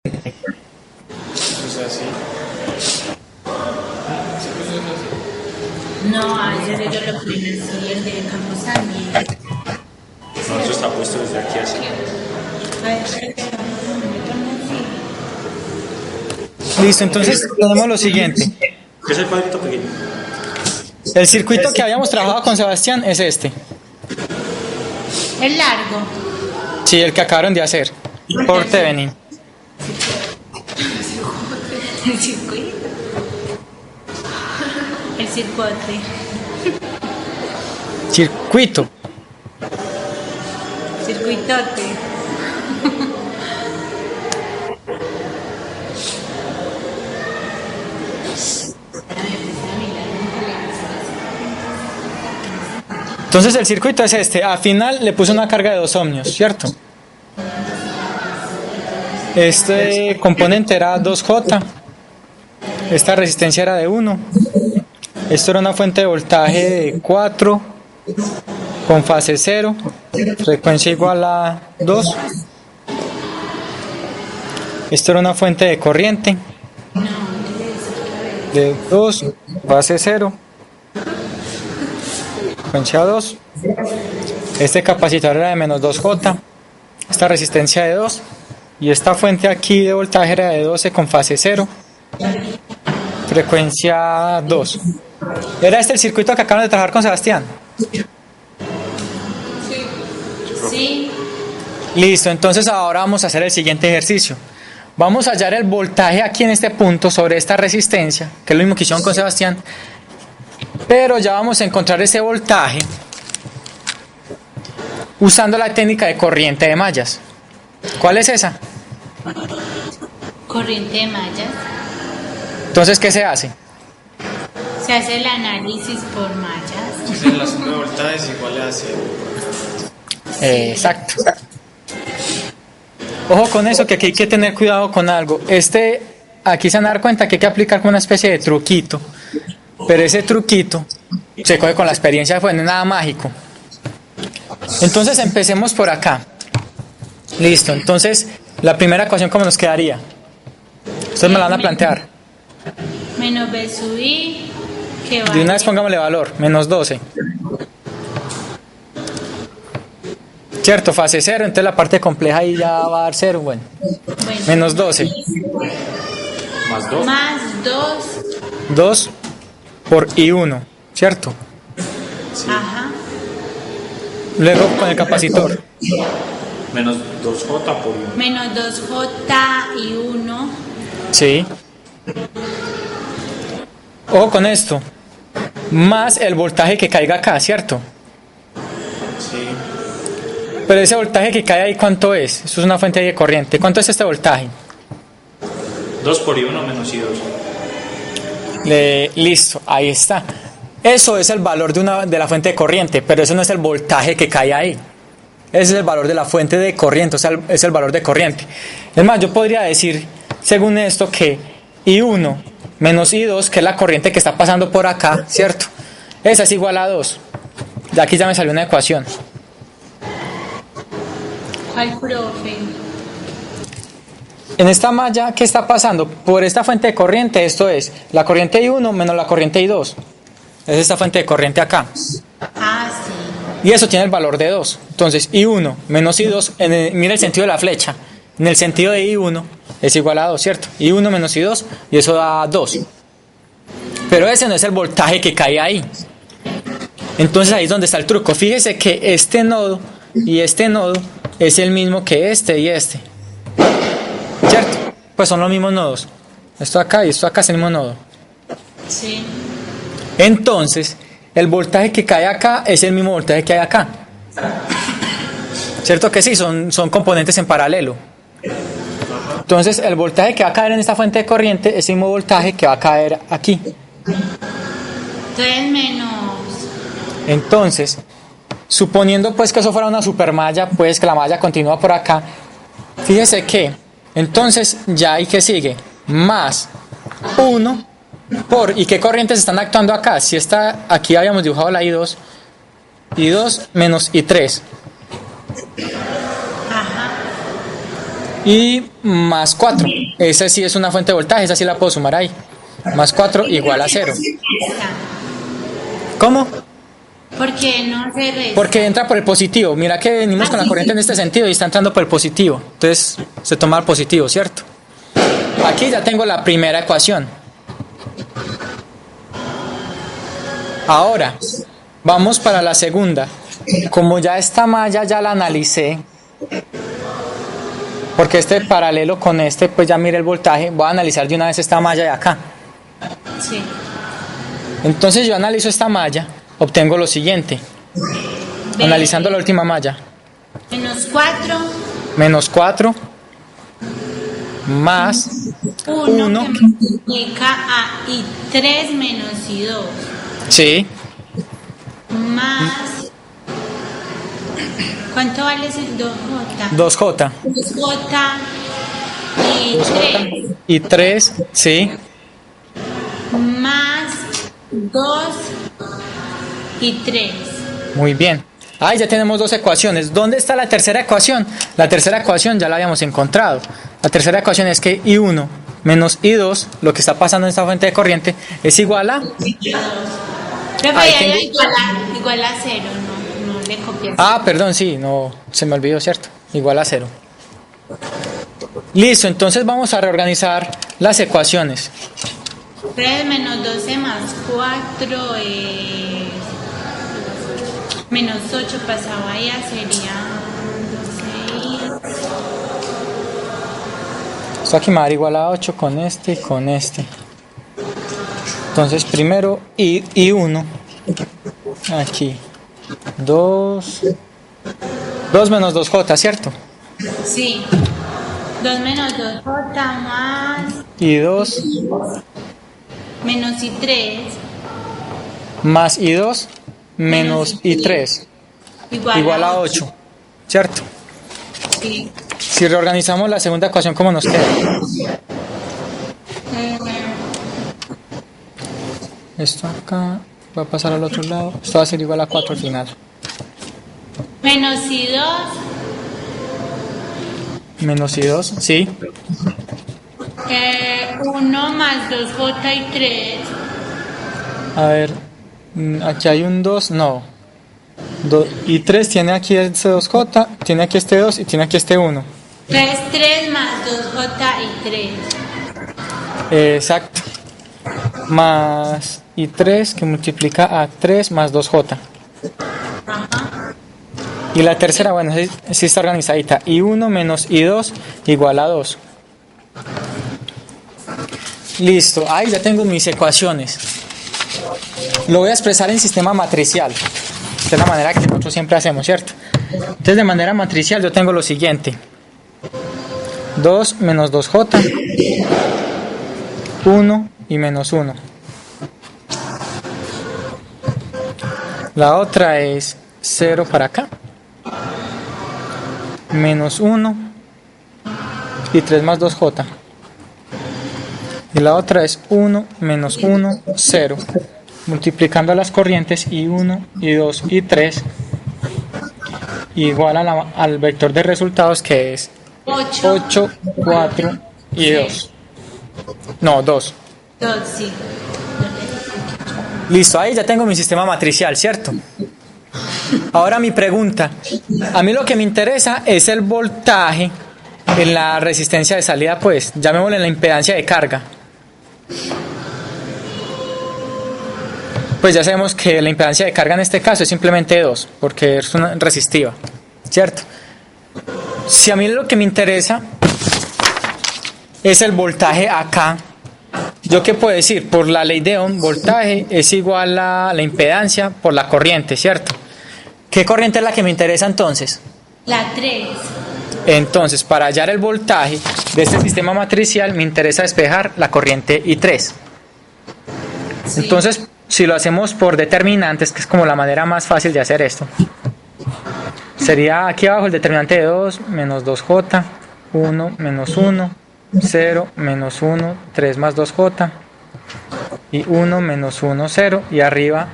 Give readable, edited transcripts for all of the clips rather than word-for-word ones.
Pues así. No, ayer yo lo puse así, el de Camposangue. No, eso está puesto desde aquí así. Listo, entonces tenemos lo siguiente. ¿Qué es el cuadrito pequeño? El circuito que habíamos trabajado con Sebastián es este. El largo. Sí, el que acabaron de hacer. Por Thevenin. El circuito. El circuote. Circuito. Circuitote. Entonces el circuito es este. Al final le puse una carga de 2 ohmios, ¿cierto? Este componente era 2J. Esta resistencia era de 1. Esto era una fuente de voltaje de 4 con fase 0, frecuencia igual a 2. Esto era una fuente de corriente de 2, fase 0, frecuencia 2. Este capacitor era de menos 2J. Esta resistencia de 2. Y esta fuente aquí de voltaje era de 12 con fase 0, frecuencia 2. ¿Era este el circuito que acaban de trabajar con Sebastián? Sí. Listo, entonces ahora vamos a hacer el siguiente ejercicio. Vamos a hallar el voltaje aquí en este punto sobre esta resistencia, que es lo mismo que hicieron con Sebastián, pero ya vamos a encontrar ese voltaje usando la técnica de corriente de mallas. ¿Cuál es esa? Corriente de mallas. Entonces, ¿qué se hace? Se hace el análisis por mallas. Es la suma de voltajes igual a 0. Exacto. Ojo con eso, que aquí hay que tener cuidado con algo. Aquí se van a dar cuenta que hay que aplicar como una especie de truquito, pero ese truquito se coge con la experiencia, pues no es nada mágico. Entonces empecemos por acá. Listo, entonces la primera ecuación, ¿cómo nos quedaría? Ustedes me la van a plantear. Menos B sub I, que va. De una vez pongámosle valor, menos 12. Cierto, fase 0, entonces la parte compleja ahí ya va a dar 0, bueno. Menos 12. Más 2. Más 2. 2 por I1, ¿cierto? Ajá. Luego con el capacitor. Menos 2J por 1. Menos 2J y 1. Sí. Ojo con esto. Más el voltaje que caiga acá, ¿cierto? Sí. Pero ese voltaje que cae ahí, ¿cuánto es? Esto es una fuente de corriente. ¿Cuánto es este voltaje? 2 por I1 menos I2. Listo, ahí está. Eso es el valor de la fuente de corriente, pero eso no es el voltaje que cae ahí. Ese es el valor de la fuente de corriente, o sea, es el valor de corriente. Es más, yo podría decir, según esto, que I1 menos I2, que es la corriente que está pasando por acá, ¿cierto? Esa es igual a 2. De aquí ya me salió una ecuación. ¿Cuál, profe? En esta malla, ¿qué está pasando? Por esta fuente de corriente, esto es la corriente I1 menos la corriente I2. Es esta fuente de corriente acá. Ah, sí. Y eso tiene el valor de 2. Entonces, I1 menos I2, mira el sentido de la flecha. En el sentido de I1 es igual a 2, ¿cierto? I1 menos I2, y eso da 2. Pero ese no es el voltaje que cae ahí. Entonces ahí es donde está el truco. Fíjese que este nodo y este nodo es el mismo que este y este. ¿Cierto? Pues son los mismos nodos. Esto acá y esto acá es el mismo nodo. Sí. Entonces, el voltaje que cae acá es el mismo voltaje que hay acá. ¿Cierto que sí? Son componentes en paralelo. Entonces, el voltaje que va a caer en esta fuente de corriente es el mismo voltaje que va a caer aquí. Entonces menos. Entonces, suponiendo pues que eso fuera una supermalla, pues que la malla continúa por acá, fíjese que, entonces ya hay que sigue, más 1 por, ¿y qué corrientes están actuando acá? Si está, aquí habíamos dibujado la I2 menos I3. Ajá. y más 4. Esa sí es una fuente de voltaje, esa sí la puedo sumar ahí. Más 4 igual a 0. ¿Cómo? Porque no se resta. Porque entra por el positivo. Mira que venimos con la corriente en este sentido y está entrando por el positivo. Entonces se toma el positivo, ¿cierto? Aquí ya tengo la primera ecuación. Ahora, vamos para la segunda. Como ya esta malla ya la analicé, porque este paralelo con este, pues ya mire el voltaje, voy a analizar de una vez esta malla de acá. Sí. Entonces yo analizo esta malla, obtengo lo siguiente. Ve. Analizando la última malla. Menos 4. Menos 4 más 1 1. que multiplica a I3 menos I2. Sí, Más. ¿Cuánto vale ese 2J? 2J. 2J y 3. Y 3, sí. Más 2 y 3. Muy bien. Ahí ya tenemos dos ecuaciones. ¿Dónde está la tercera ecuación? La tercera ecuación ya la habíamos encontrado. La tercera ecuación es que I1 menos I2, lo que está pasando en esta fuente de corriente, es igual a... Pero Ahí ya tengo- igual a 0, no le copias. Ah, perdón, sí, no, se me olvidó, ¿cierto? Igual a 0. Listo, entonces vamos a reorganizar las ecuaciones. 3 menos 12 más 4 es menos 8 pasado allá sería 12. Esto aquí me va a dar igual a 8 con este y con este. Entonces primero I1. Aquí. 2 menos 2J, ¿cierto? Sí. 2 menos 2J más Y 2 menos I3 más I2 menos I3 igual a 8, ¿cierto? Sí. Si reorganizamos la segunda ecuación, ¿cómo nos queda? Esto acá va a pasar al otro lado. Esto va a ser igual a 4 al final. Menos I2 Menos I2, sí. 1 más 2J y 3. A ver, aquí hay un 2, no. Y 3 tiene aquí este 2J, tiene aquí este 2 y tiene aquí este 1. 3 más 2J y 3. Exacto. Más I3 que multiplica a 3 más 2J. Ajá. Y la tercera, bueno, sí está organizadita. I1 menos I2 igual a 2. Listo, ahí ya tengo mis ecuaciones. Lo voy a expresar en sistema matricial. Esta es la manera que nosotros siempre hacemos, ¿cierto? Entonces de manera matricial yo tengo lo siguiente. 2 menos 2J, 1 y menos 1. La otra es 0 para acá, menos 1 y 3 más 2J. Y la otra es 1 menos 1, 0. Multiplicando las corrientes I1, I2 y 3 igual al vector de resultados que es 8, 4 y 2. No, 2. 2, sí. Listo, ahí ya tengo mi sistema matricial, ¿cierto? Ahora mi pregunta. A mí lo que me interesa es el voltaje en la resistencia de salida, pues, llamémosle la impedancia de carga. Pues ya sabemos que la impedancia de carga en este caso es simplemente 2, porque es una resistiva, ¿cierto? Si a mí lo que me interesa es el voltaje acá, ¿yo qué puedo decir? Por la ley de Ohm, voltaje es igual a la impedancia por la corriente, ¿cierto? ¿Qué corriente es la que me interesa entonces? La 3. Entonces, para hallar el voltaje de este sistema matricial me interesa despejar la corriente I3. Sí. Entonces, si lo hacemos por determinantes, que es como la manera más fácil de hacer esto, sería aquí abajo el determinante de 2 menos 2J, 1 menos 1, 0 menos 1, 3 más 2J y 1 menos 1, 0, y arriba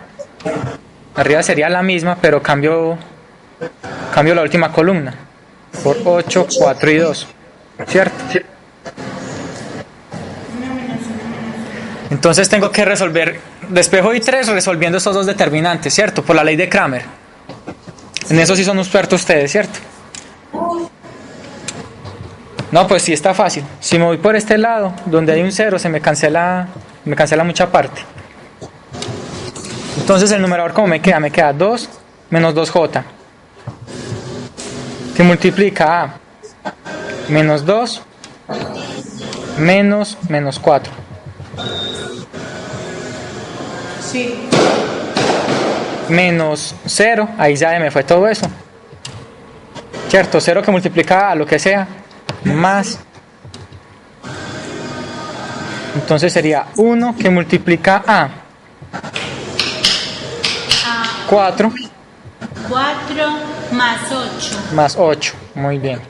sería la misma, pero cambio la última columna por 8, 4 y 2. ¿cierto? Entonces tengo que resolver, despejo I3 resolviendo estos dos determinantes, ¿cierto? Por la ley de Kramer. En eso sí son expertos ustedes, ¿cierto? No, pues sí está fácil. Si me voy por este lado, donde hay un 0, se me cancela mucha parte. Entonces el numerador, ¿cómo me queda? Me queda 2 menos 2j, que multiplica a menos 2 menos 4. Sí. Menos 0, ahí ya me fue todo eso. ¿Cierto? 0 que multiplica a lo que sea, más. Entonces sería 1 que multiplica a 4 4 más 8. más 8. Muy bien.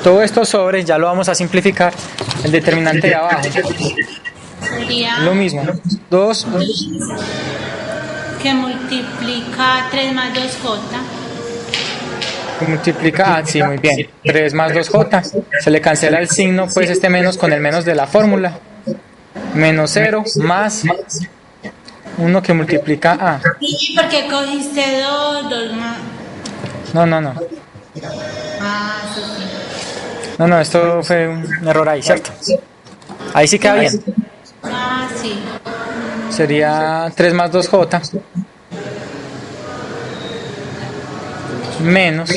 Todo esto sobre, ya lo vamos a simplificar, el determinante de abajo. Sería Lo mismo. 2 que multiplica 3 más 2j. que multiplica, sí, muy bien. 3 más 2j. Se le cancela el signo, pues este menos con el menos de la fórmula. Menos 0 más 1 que multiplica a. ¿Y por qué cogiste 2 más? No. Eso sí. No, esto fue un error ahí, ¿cierto? Ahí sí queda bien. Sí. Sería 3 más 2j menos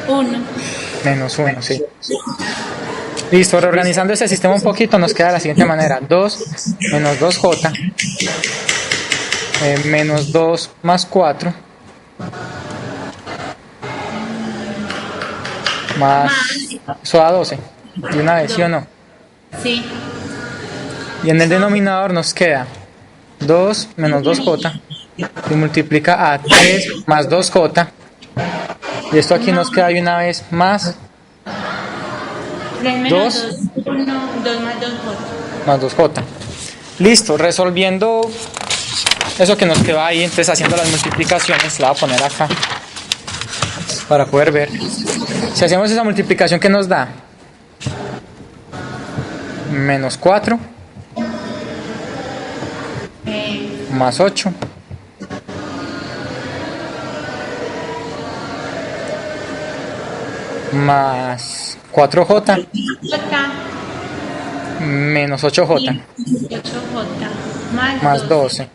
1. menos 1, sí. Listo, reorganizando ese sistema un poquito nos queda de la siguiente manera. 2 menos 2j menos 2 más 4 más, eso da 12. De una vez, ¿sí o no? Sí. Y en el denominador nos queda 2 menos 2j y multiplica a 3 más 2j. Y esto aquí nos queda de una vez más 3 menos 2. 2, 1, 2 más 2j. más 2j. Listo, resolviendo eso que nos quedó ahí, entonces haciendo las multiplicaciones, la voy a poner acá para poder ver. Si hacemos esa multiplicación, ¿qué nos da? Menos 4 más 8 más 4j J menos 8j 8j más 12.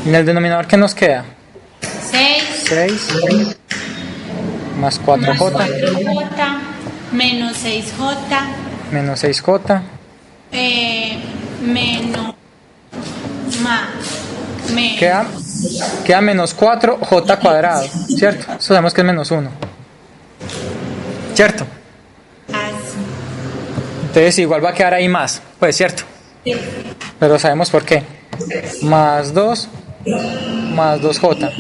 ¿Y en el denominador qué nos queda? 6 6 más más 4j 4j menos 6j menos 6j menos más queda menos 4j cuadrado, ¿cierto? Eso sabemos que es menos 1, ¿cierto? así. Entonces igual va a quedar ahí más, pues, ¿cierto? Sí. Pero sabemos por qué. Más 2 más 2j.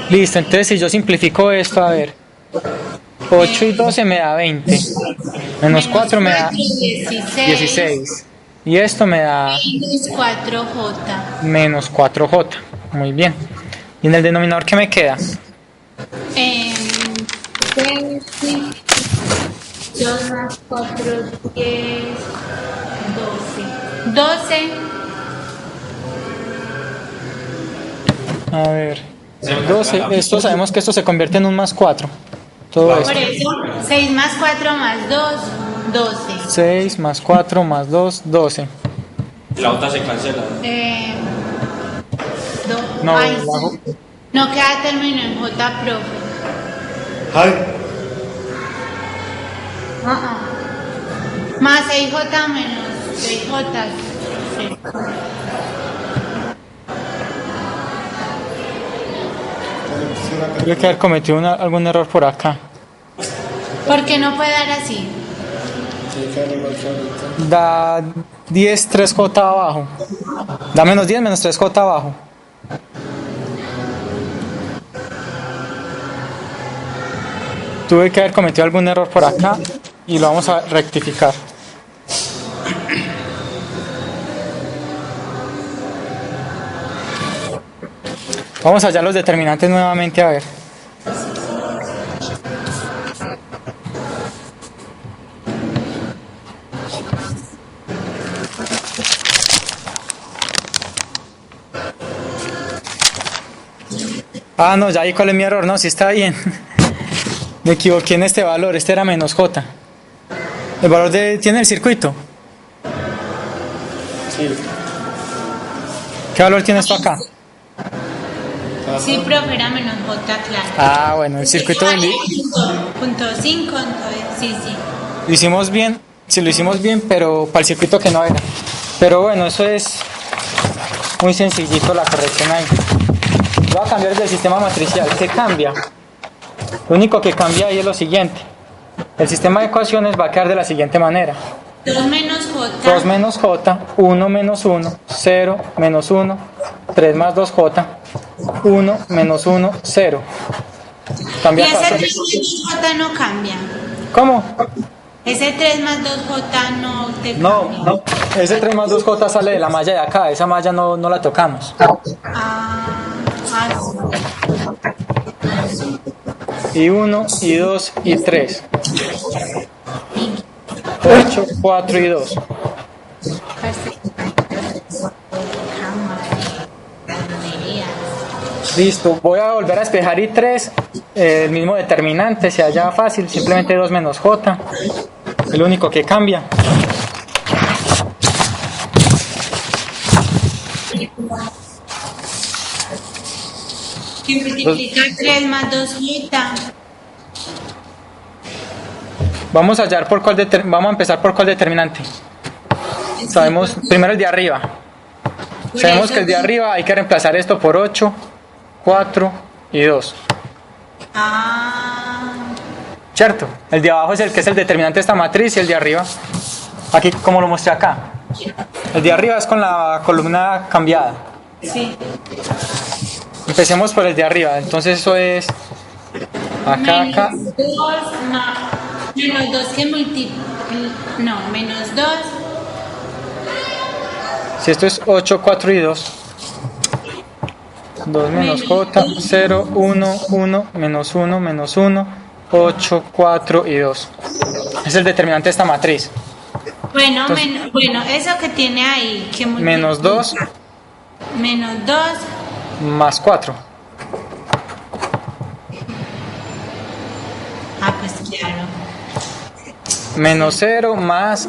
Listo, entonces si yo simplifico esto, a ver, 8 y 12 me da 20, menos 4 me da 16, y esto me da Menos 4j. menos 4j. Muy bien. ¿Y en el denominador qué me queda? 2 más 4, 10, 12. 12 A ver, 12, esto sabemos que esto se convierte en un más 4. Todo por esto. eso. 6 más 4 más 2, 12. 6 más 4 más 2, 12. La otra se cancela. No, Ay, la- no queda término en J, profe. Ay. Más 6j menos 6j. Sí. Creo que haber cometido algún error por acá. ¿Por qué no puede dar así? Da 10, 3j abajo. Da menos 10 menos 3j abajo. Tuve que haber cometido algún error por acá y lo vamos a rectificar. Vamos allá a los determinantes nuevamente a ver. Ah, no, ya ahí cuál es mi error, no, sí está bien. Me equivoqué en este valor, este era menos J. El valor tiene el circuito. Sí. ¿Qué valor tiene esto acá? Sí, profe, era menos J, claro. Ah, bueno, el circuito Punto 5, entonces, sí. lo hicimos bien, sí lo hicimos bien, pero para el circuito que no era. Pero bueno, eso es muy sencillito la corrección ahí. Voy a cambiar del sistema matricial. ¿Qué cambia? Lo único que cambia ahí es lo siguiente. El sistema de ecuaciones va a quedar de la siguiente manera. 2 menos J. 2 menos J, 1 menos 1, 0 menos 1, 3 más 2J, 1 menos 1, 0. Y Cambia ese acá. 3 más 2J no cambia. ¿Cómo? Ese 3 más 2J no te No, cambia. no. Ese 3 más 2J sale de la malla de acá. Esa malla no la tocamos. Sí. Y 1, y 2, y 3. 8, 4 y 2. Listo. Voy a volver a despejar y 3. El mismo determinante, se halla fácil. Simplemente 2 menos J. El único que cambia. Que multiplica 3 más 2J. Vamos a hallar por vamos a empezar por cuál determinante. Sabemos primero el de arriba. Sabemos que el de arriba hay que reemplazar esto por 8, 4 y 2. ¿Cierto? El de abajo es el que es el determinante de esta matriz y el de arriba, aquí como lo mostré acá. El de arriba es con la columna cambiada. Sí. Empecemos por el de arriba. Entonces eso es acá, acá. Menos 2 más menos 2 que multiplica. No, menos 2. Si esto es 8, 4 y 2. 2 menos J, 0, 1, 1, menos 1, menos 1, 8, 4 y 2. Es el determinante de esta matriz. Bueno, Entonces, bueno, eso que tiene ahí. Que menos 2 menos 2 más 4. pues claro. Menos 0 más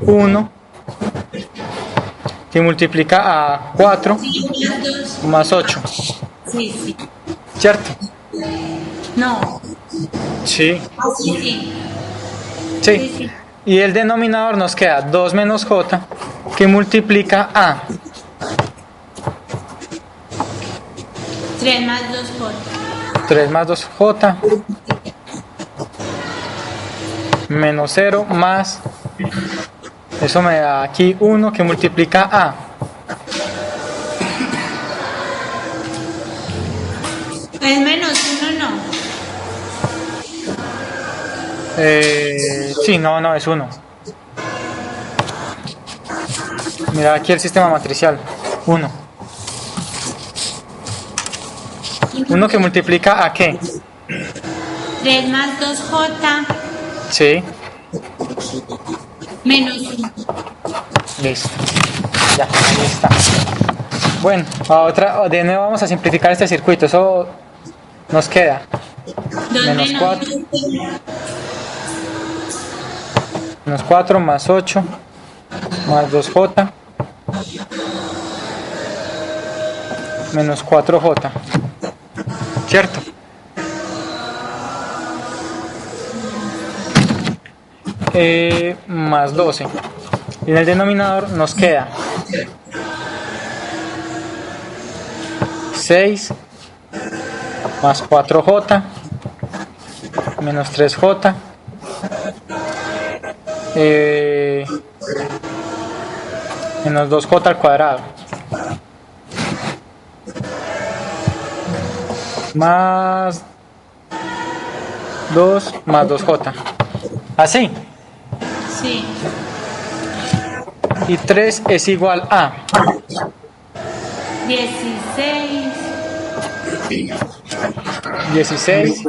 1. Que multiplica a 4 Sí, más 2. más 8. Sí. ¿Cierto? No. Sí. Sí. Sí. Y el denominador nos queda 2 menos J que multiplica a 3 más 2J. 3 más 2J menos 0 más, eso me da aquí 1 que multiplica a Es menos 1, no. sí, no, es 1. Mira aquí el sistema matricial. 1. 1 que multiplica a qué? 3 más 2J Sí. menos 1. Listo. Ya, ahí está. Bueno, de nuevo vamos a simplificar este circuito. Eso nos queda 2 menos menos 4. 2. Menos 4 más 8 más 2J menos 4J. ¿Cierto? Más 12. Y en el denominador nos queda 6 más 4J menos 3J menos 2J al cuadrado más 2 más 2J. Así. Sí. Y 3 es igual a 16 16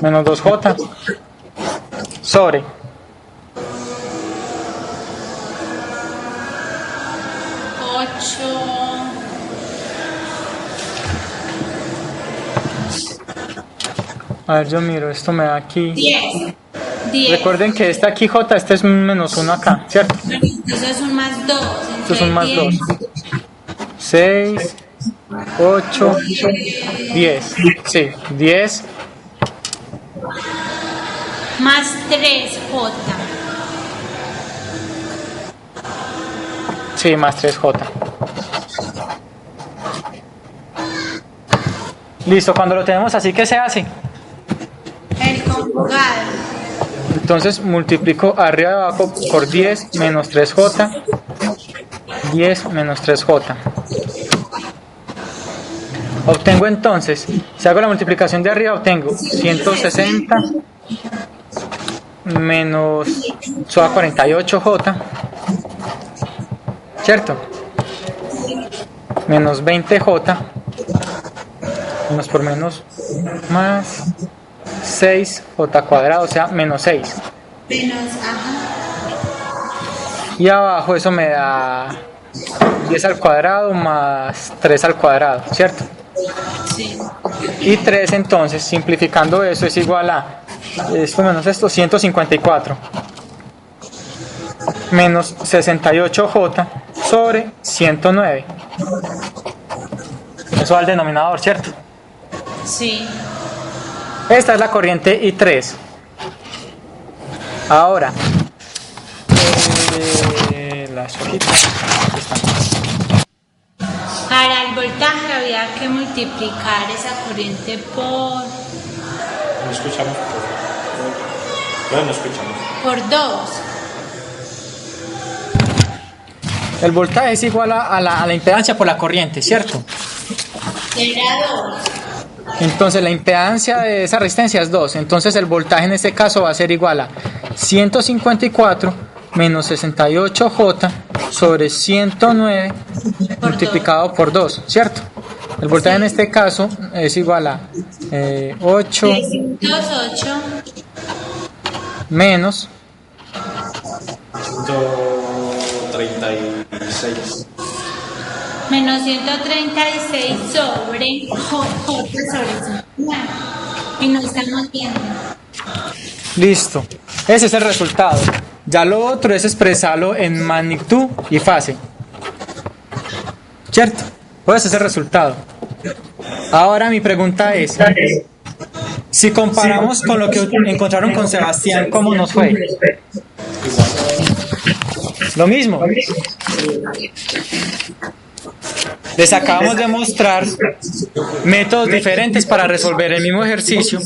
menos 2J sobre 8. A ver, yo miro, esto me da aquí. 10. Recuerden que este aquí J, este es menos 1 acá, ¿cierto? Eso es un más 2. Estos son más 2. 6, 8, 10. Sí, 10 Más 3J. sí, más 3J. Listo, cuando lo tenemos así, ¿qué se hace? El conjugado. Entonces multiplico arriba y abajo por 10 menos 3J. 10 menos 3J. Obtengo entonces, si hago la multiplicación de arriba, obtengo 160 menos 48J, ¿cierto? Menos 20J, menos por menos, más 6J cuadrado, o sea, menos 6. Menos, ajá. Y abajo eso me da 10 al cuadrado más 3 al cuadrado, ¿cierto? Sí. Y 3 entonces, simplificando eso, es igual a esto menos esto, 154 menos 68J sobre 109. Eso va al denominador, ¿cierto? Sí. Esta es la corriente I3. Ahora, las hojitas aquí están. Para el voltaje había que multiplicar esa corriente por No escuchamos. No escuchamos. 2. El voltaje es igual a la impedancia por la corriente, ¿cierto? Era 2. Entonces la impedancia de esa resistencia es 2. Entonces el voltaje en este caso va a ser igual a 154 menos 68J sobre 109 multiplicado por 2, ¿cierto? El voltaje en este caso es igual a 8 308 menos 136. menos 136 sobre J sobre 59. Y no estamos viendo. Listo. Ese es el resultado. Ya lo otro es expresarlo en magnitud y fase. ¿Cierto? Pues ese es el resultado. Ahora mi pregunta es, si comparamos con lo que encontraron con Sebastián, ¿cómo nos fue? Lo mismo. Les acabamos de mostrar métodos diferentes para resolver el mismo ejercicio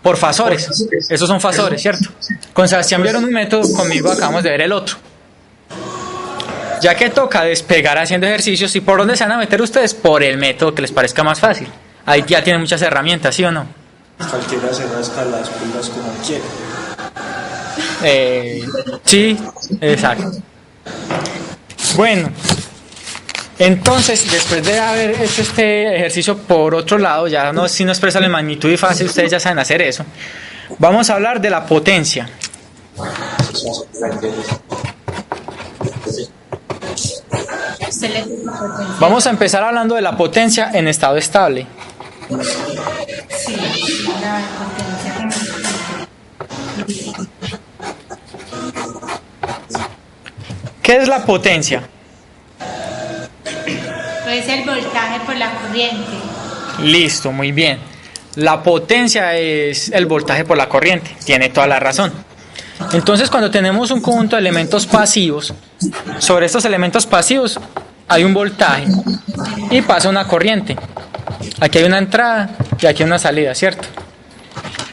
por fasores. Esos son fasores, ¿cierto? Con Sebastián vieron un método, conmigo acabamos de ver el otro. Ya que toca despegar haciendo ejercicios, ¿y por dónde se van a meter ustedes? Por el método que les parezca más fácil. Ahí ya tienen muchas herramientas, ¿sí o no? Cualquiera se rasca las pulgas como quiere. Sí, exacto. Bueno, entonces, después de haber hecho este ejercicio por otro lado, ya no, si no expresan en magnitud y fase, ustedes ya saben hacer eso. Vamos a hablar de la potencia. Usted le dice potencia. Vamos a empezar hablando de la potencia en estado estable. Sí, la potencia. ¿Qué es la potencia? Pues el voltaje por la corriente. Listo, muy bien. La potencia es el voltaje por la corriente. Tiene toda la razón. Entonces, cuando tenemos un conjunto de elementos pasivos, sobre estos elementos pasivos hay un voltaje y pasa una corriente. Aquí hay una entrada y aquí hay una salida, ¿cierto?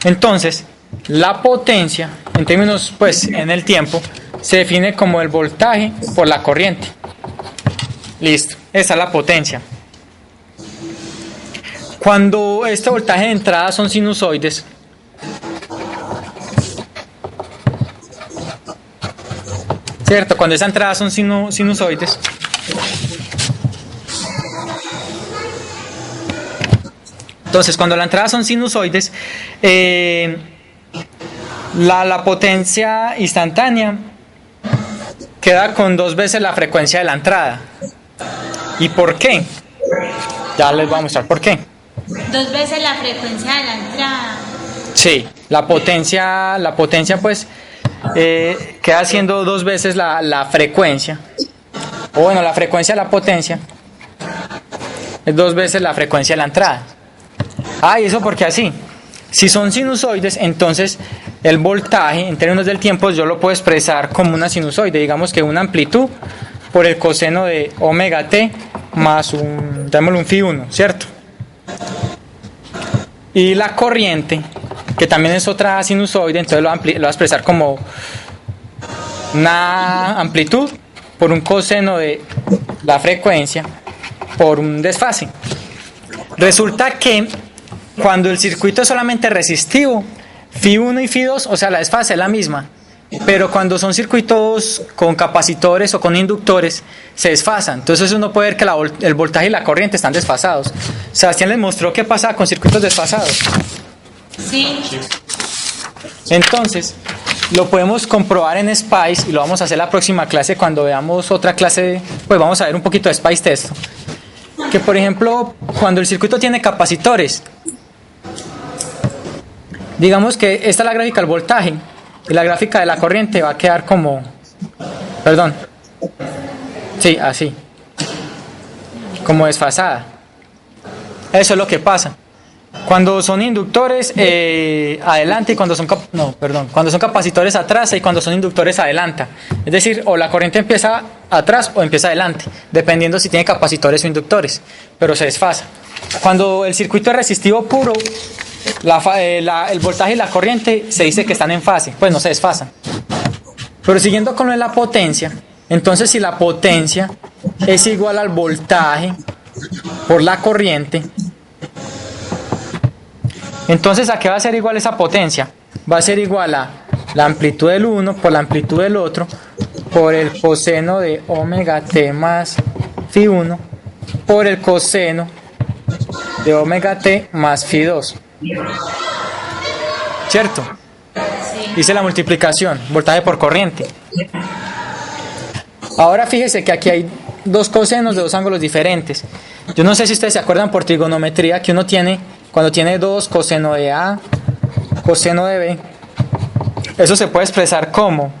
Entonces, la potencia, en términos, pues, en el tiempo, se define como el voltaje por la corriente. Listo, esa es la potencia. Cuando este voltaje de entrada son sinusoides, ¿cierto? Cuando esa entrada son sinusoides, Entonces, cuando la entrada son sinusoides, la potencia instantánea queda con 2 veces la frecuencia de la entrada. ¿Y por qué? Ya les voy a mostrar por qué. 2 veces la frecuencia de la entrada. Sí, la potencia pues queda siendo 2 veces la frecuencia. O bueno, la frecuencia de la potencia es 2 veces la frecuencia de la entrada. Ah, y eso porque así. Si son sinusoides, entonces el voltaje en términos del tiempo yo lo puedo expresar como una sinusoide. Digamos que una amplitud por el coseno de omega t más llamémoslo un phi 1, ¿cierto? Y la corriente, que también es otra sinusoide, entonces lo voy a expresar como una amplitud por un coseno de la frecuencia por un desfase. Resulta que cuando el circuito es solamente resistivo, phi 1 y phi 2, o sea, la desfase es la misma. Pero cuando son circuitos con capacitores o con inductores, se desfasan. Entonces uno puede ver que el voltaje y la corriente están desfasados. Sebastián les mostró qué pasa con circuitos desfasados. Sí. Entonces, lo podemos comprobar en Spice y lo vamos a hacer la próxima clase cuando veamos otra clase, pues vamos a ver un poquito de Spice Test. Que por ejemplo, cuando el circuito tiene capacitores, digamos que esta es la gráfica del voltaje y la gráfica de la corriente va a quedar como, perdón, sí, así, como desfasada. Eso es lo que pasa. Cuando son inductores adelante y cuando son cuando son capacitores atrás y cuando son inductores adelanta. Es decir, o la corriente empieza atrás o empieza adelante, dependiendo si tiene capacitores o inductores, pero se desfasa. Cuando el circuito es resistivo puro, el voltaje y la corriente se dice que están en fase, pues no se desfasan. Pero siguiendo con lo de la potencia, entonces si la potencia es igual al voltaje por la corriente, entonces ¿a qué va a ser igual esa potencia? Va a ser igual a la amplitud del uno por la amplitud del otro por el coseno de omega t más phi 1 por el coseno de omega t más phi 2. ¿Cierto? Sí. Hice la multiplicación, voltaje por corriente. Ahora fíjese que aquí hay 2 cosenos de 2 ángulos diferentes. Yo no sé si ustedes se acuerdan por trigonometría que uno tiene, cuando tiene 2 coseno de A, coseno de B, eso se puede expresar como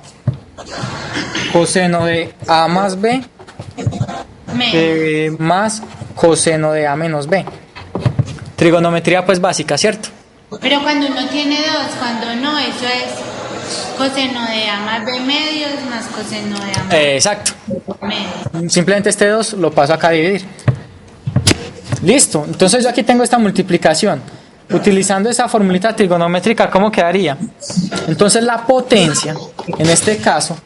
coseno de A más B más coseno de A menos B. Trigonometría pues básica, ¿cierto? Pero cuando uno tiene 2, cuando no, eso es coseno de A más B medios más coseno de A más Exacto. medios. Simplemente este 2 lo paso acá a dividir. Listo, entonces yo aquí tengo esta multiplicación. Utilizando esa formulita trigonométrica, ¿cómo quedaría? Entonces la potencia, en este caso,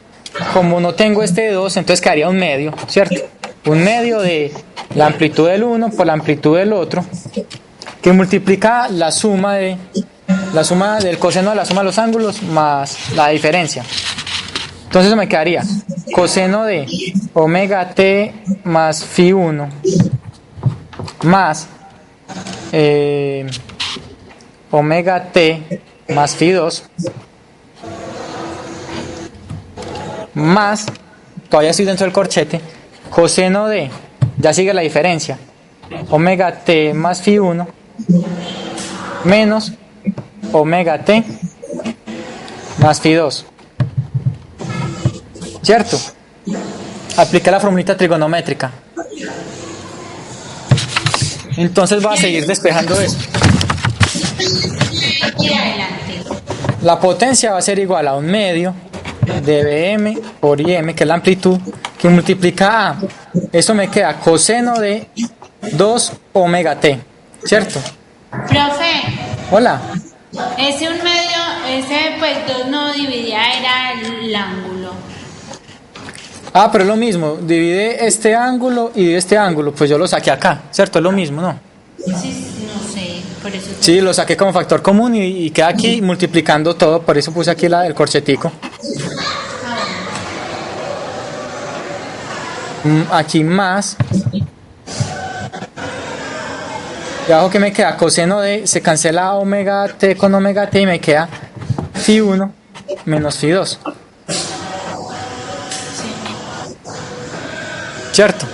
como no tengo este 2, entonces quedaría un medio, ¿cierto? Un medio de la amplitud del uno por la amplitud del otro, que multiplica la suma del coseno de la suma de los ángulos más la diferencia. Entonces me quedaría coseno de omega t más phi 1 más omega t más phi 2 más, todavía estoy dentro del corchete, coseno de, ya sigue la diferencia, omega t más phi 1 menos omega t más phi 2. ¿Cierto? Aplica la formulita trigonométrica. Entonces voy a seguir despejando eso. Y adelante. La potencia va a ser igual a un medio de Bm por Im, que es la amplitud, que multiplica A. Eso me queda coseno de 2 omega t. ¿Cierto? Profe, Hola. ese un medio, ese pues 2 no dividía, era el ángulo. Ah, pero es lo mismo. Divide este ángulo y este ángulo. Pues yo lo saqué acá. ¿Cierto? Es lo mismo, ¿no? Sí, no sé, por eso. Sí, lo saqué como factor común y queda aquí multiplicando todo. Por eso puse aquí el corchetico. Aquí más Y abajo que me queda coseno de, se cancela omega t con omega t y me queda phi 1 menos phi 2. ¿Cierto?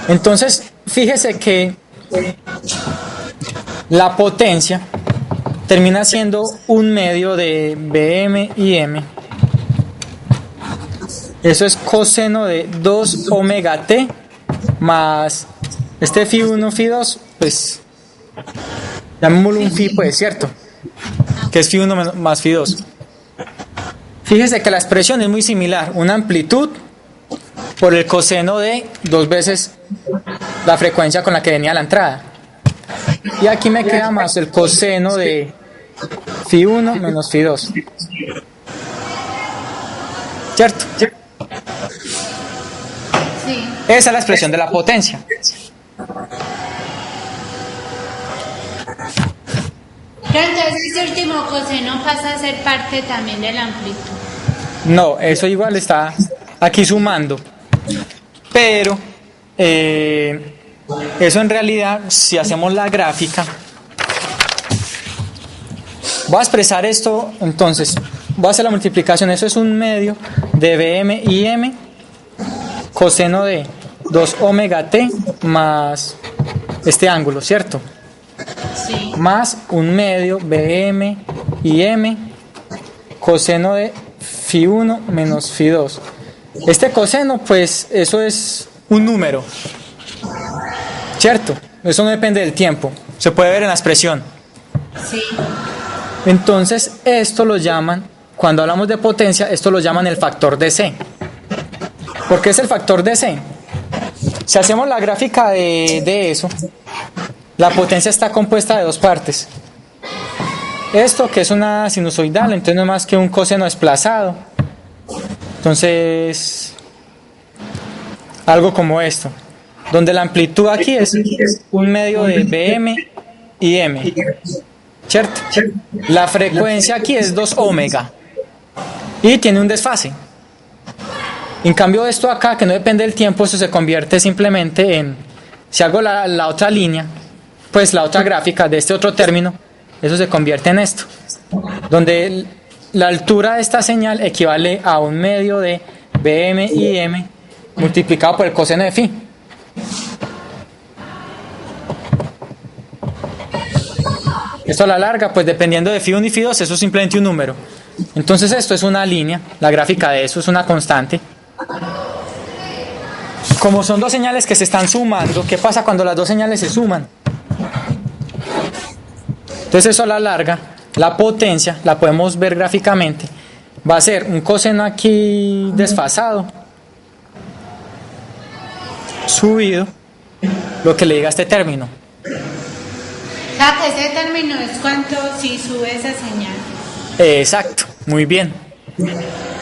Entonces, fíjese que la potencia termina siendo un medio de Bm y M. Eso es coseno de 2 omega t más este phi 1, phi 2, pues llamémoslo un phi, pues, ¿cierto? Que es phi 1 más phi 2. Fíjese que la expresión es muy similar, una amplitud por el coseno de 2 veces la frecuencia con la que venía la entrada. Y aquí me queda más el coseno de phi 1 menos phi 2. ¿Cierto? Sí. Esa es la expresión de la potencia. Pero entonces ese último coseno pasa a ser parte también de la amplitud. No, eso igual está aquí sumando. Pero eso en realidad, si hacemos la gráfica, voy a expresar esto, entonces voy a hacer la multiplicación. Eso es un medio de Bm y M coseno de 2 omega t más este ángulo, ¿cierto? Sí. Más un medio Bm y M coseno de phi 1 menos phi 2. Este coseno, pues eso es un número, ¿cierto? Eso no depende del tiempo, se puede ver en la expresión. Sí. Entonces esto lo llaman, cuando hablamos de potencia, esto lo llaman el factor de C. ¿Por qué es el factor de C? Si hacemos la gráfica de eso, la potencia está compuesta de dos partes. Esto que es una sinusoidal, entonces no es más que un coseno desplazado. Entonces, algo como esto, donde la amplitud aquí es un medio de Bm y M, ¿cierto? La frecuencia aquí es 2 omega y tiene un desfase. En cambio esto acá, que no depende del tiempo, eso se convierte simplemente en, si hago la otra línea, pues la otra gráfica de este otro término, eso se convierte en esto, donde la altura de esta señal equivale a un medio de Bm y M multiplicado por el coseno de phi. Esto a la larga, pues dependiendo de phi 1 y phi 2, eso es simplemente un número. Entonces esto es una línea, la gráfica de eso es una constante. Como son dos señales que se están sumando, ¿qué pasa cuando las dos señales se suman? Entonces eso a la larga, la potencia, la podemos ver gráficamente, va a ser un coseno aquí desfasado, subido, lo que le diga a este término. O sea, que ese término es cuánto si sube esa señal. Exacto, muy bien.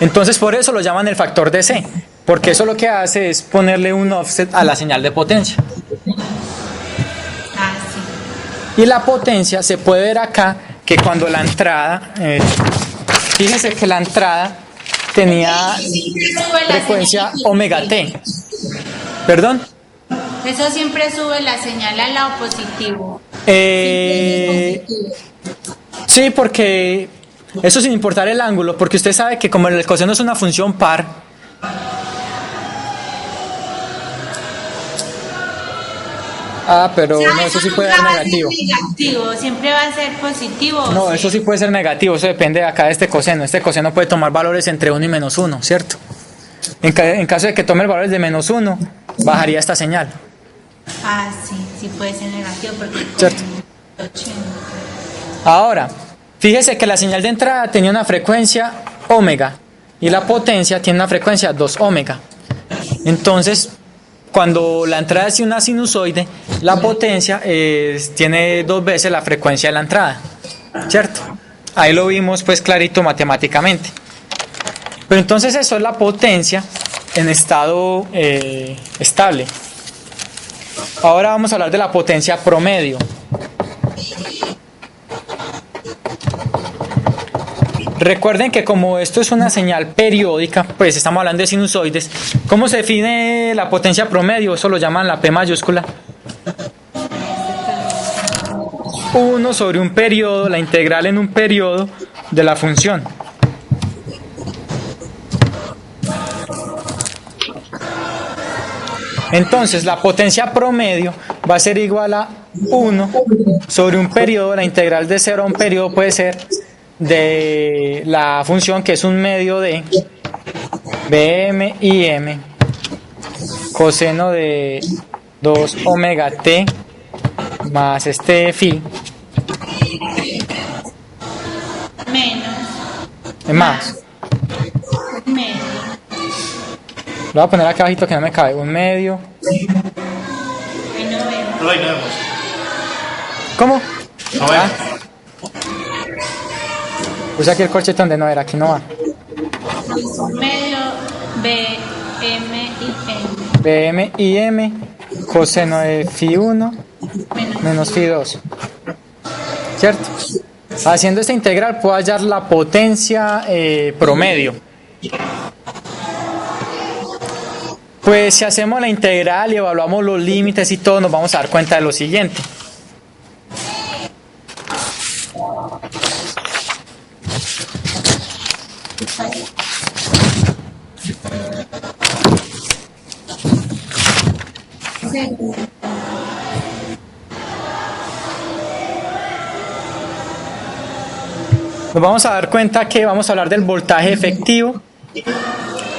Entonces por eso lo llaman el factor de C, porque eso lo que hace es ponerle un offset a la señal de potencia. Ah, sí. Y la potencia se puede ver acá, que cuando la entrada, fíjense que la entrada tenía frecuencia omega t. ¿Perdón? Eso siempre sube la señal al lado positivo. Sí, porque eso sin importar el ángulo, porque usted sabe que como el coseno es una función par, pero no, eso sí puede ser negativo. Siempre va a ser positivo. No, eso sí puede ser negativo, eso depende de acá de este coseno. Este coseno puede tomar valores entre 1 y menos 1, ¿cierto? En caso de que tome valores de menos 1, bajaría esta señal. Ah, sí, sí puede ser negativo porque... ¿Cierto? 80. Ahora, fíjese que la señal de entrada tenía una frecuencia omega y la potencia tiene una frecuencia 2 omega. Entonces, cuando la entrada es una sinusoide, la potencia tiene 2 veces la frecuencia de la entrada, ¿cierto? Ahí lo vimos pues clarito matemáticamente. Pero entonces eso es la potencia en estado estable. Ahora vamos a hablar de la potencia promedio. Recuerden que como esto es una señal periódica, pues estamos hablando de sinusoides. ¿Cómo se define la potencia promedio? Eso lo llaman la P mayúscula. 1 sobre un periodo, la integral en un periodo de la función. Entonces la potencia promedio va a ser igual a 1 sobre un periodo, la integral de 0 a un periodo puede ser de la función que es un medio de Bm y m coseno de 2 omega t más este phi más medio. lo voy a poner acá abajito que no me cabe, un medio. Ahí no vemos. No, ahí no vemos. ¿Cómo? No vemos. Puse aquí el corchete donde no era, aquí no va. Medio B, M y N. Bm y m coseno de phi 1 menos phi 2. ¿Cierto? Haciendo esta integral puedo hallar la potencia promedio. Pues si hacemos la integral y evaluamos los límites y todo, nos vamos a dar cuenta de lo siguiente. Nos vamos a dar cuenta que vamos a hablar del voltaje efectivo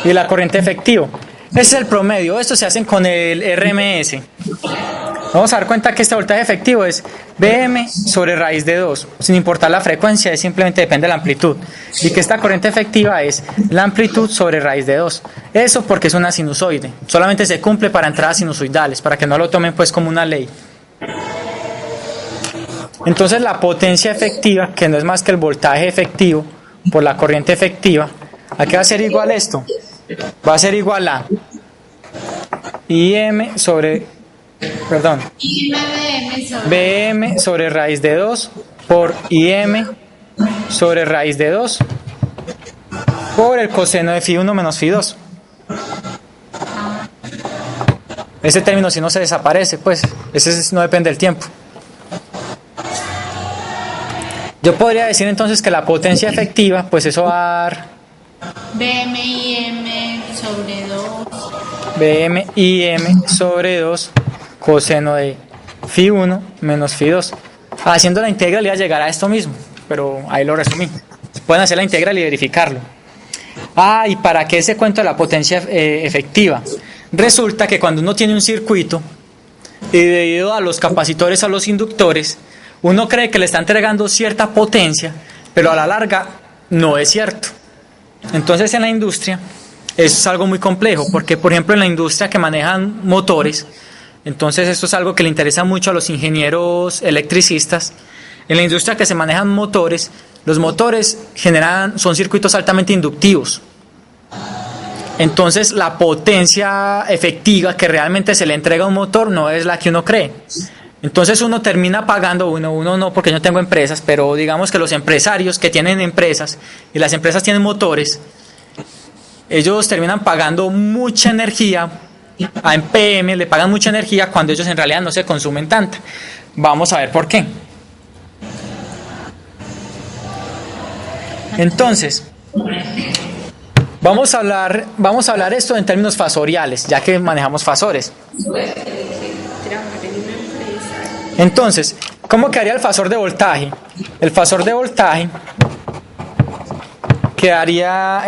y la corriente efectiva. Ese es el promedio, esto se hacen con el RMS. Vamos a dar cuenta que este voltaje efectivo es Bm sobre raíz de 2, sin importar la frecuencia, es simplemente depende de la amplitud. Y que esta corriente efectiva es la amplitud sobre raíz de 2. Eso porque es una sinusoide, solamente se cumple para entradas sinusoidales, para que no lo tomen pues como una ley. Entonces la potencia efectiva, que no es más que el voltaje efectivo por la corriente efectiva, ¿a qué va a ser igual esto? Va a ser igual a IM sobre, perdón, BM sobre raíz de 2 por IM sobre raíz de 2 por el coseno de phi 1 menos phi 2. Ese término si no se desaparece, pues, ese no depende del tiempo. Yo podría decir entonces que la potencia efectiva, pues eso va a dar BM y M sobre 2. Bm y m sobre 2 coseno de phi 1 menos phi 2. Haciendo la integral iba a llegar a esto mismo, pero ahí lo resumí. Pueden hacer la integral y verificarlo. ¿Y para qué se cuenta la potencia efectiva? Resulta que cuando uno tiene un circuito y debido a los capacitores o a los inductores, uno cree que le está entregando cierta potencia, pero a la larga no es cierto. Entonces en la industria es algo muy complejo, porque por ejemplo en la industria que manejan motores, entonces esto es algo que le interesa mucho a los ingenieros electricistas. En la industria que se manejan motores, los motores son circuitos altamente inductivos. Entonces la potencia efectiva que realmente se le entrega a un motor no es la que uno cree. Entonces uno termina pagando, uno no porque yo tengo empresas, pero digamos que los empresarios que tienen empresas y las empresas tienen motores, ellos terminan pagando mucha energía a PM, le pagan mucha energía cuando ellos en realidad no se consumen tanta. Vamos a ver por qué. Entonces, vamos a hablar esto en términos fasoriales, ya que manejamos fasores. Entonces, ¿cómo quedaría el fasor de voltaje? El fasor de voltaje quedaría,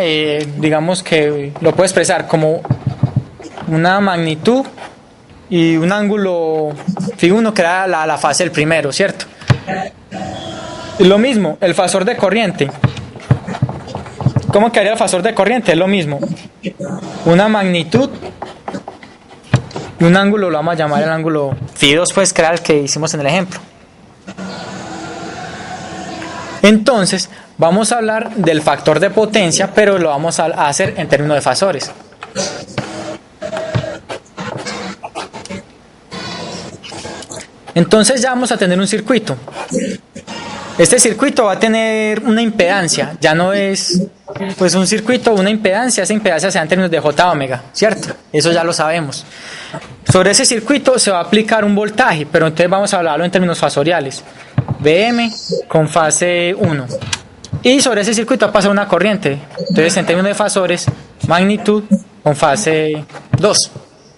digamos que lo puedo expresar como una magnitud y un ángulo phi 1 que era la fase del primero, ¿cierto? Y lo mismo, el fasor de corriente. ¿Cómo quedaría el fasor de corriente? Es lo mismo. Una magnitud y un ángulo, lo vamos a llamar el ángulo phi 2, pues que era el que hicimos en el ejemplo. Entonces, vamos a hablar del factor de potencia, pero lo vamos a hacer en términos de fasores. Entonces ya vamos a tener un circuito. Este circuito va a tener una impedancia, ya no es pues un circuito, una impedancia, esa impedancia se da en términos de J omega, ¿cierto? Eso ya lo sabemos. Sobre ese circuito se va a aplicar un voltaje, pero entonces vamos a hablarlo en términos fasoriales. Vm con fase 1. Y sobre ese circuito va a pasar una corriente. Entonces en términos de fasores, magnitud con fase 2,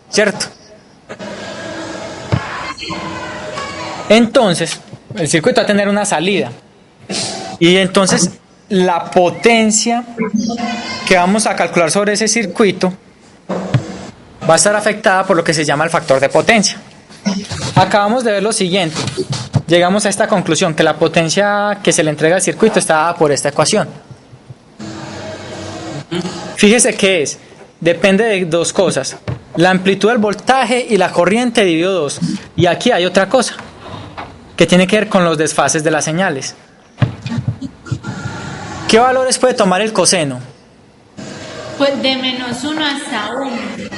¿cierto? Entonces, el circuito va a tener una salida. Y entonces la potencia que vamos a calcular sobre ese circuito va a estar afectada por lo que se llama el factor de potencia. Acabamos de ver lo siguiente. Llegamos a esta conclusión, que la potencia que se le entrega al circuito está dada por esta ecuación. Fíjese que depende de dos cosas. La amplitud del voltaje y la corriente dividido 2. Y aquí hay otra cosa, que tiene que ver con los desfases de las señales. ¿Qué valores puede tomar el coseno? Pues de menos 1 hasta 1.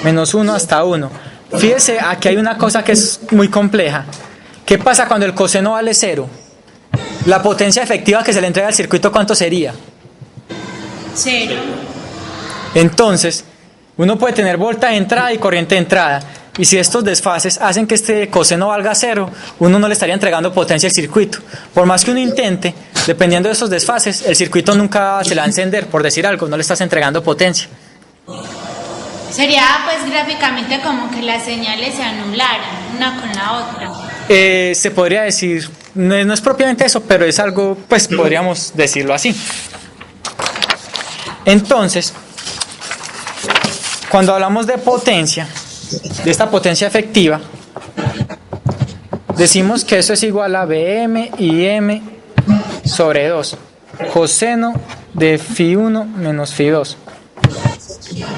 Menos 1 hasta 1. Fíjese, aquí hay una cosa que es muy compleja. ¿Qué pasa cuando el coseno vale 0? La potencia efectiva que se le entrega al circuito, ¿cuánto sería? 0. Entonces, uno puede tener voltaje de entrada y corriente de entrada. Y si estos desfases hacen que este coseno valga 0, uno no le estaría entregando potencia al circuito. Por más que uno intente, dependiendo de esos desfases, el circuito nunca se le va a encender, por decir algo, no le estás entregando potencia. Sería pues gráficamente como que las señales se anularan una con la otra. Se podría decir, no es propiamente eso, pero es algo, pues podríamos decirlo así. Entonces, cuando hablamos de potencia, de esta potencia efectiva, decimos que eso es igual a Vm y M sobre 2, coseno de Φ1 menos Φ2.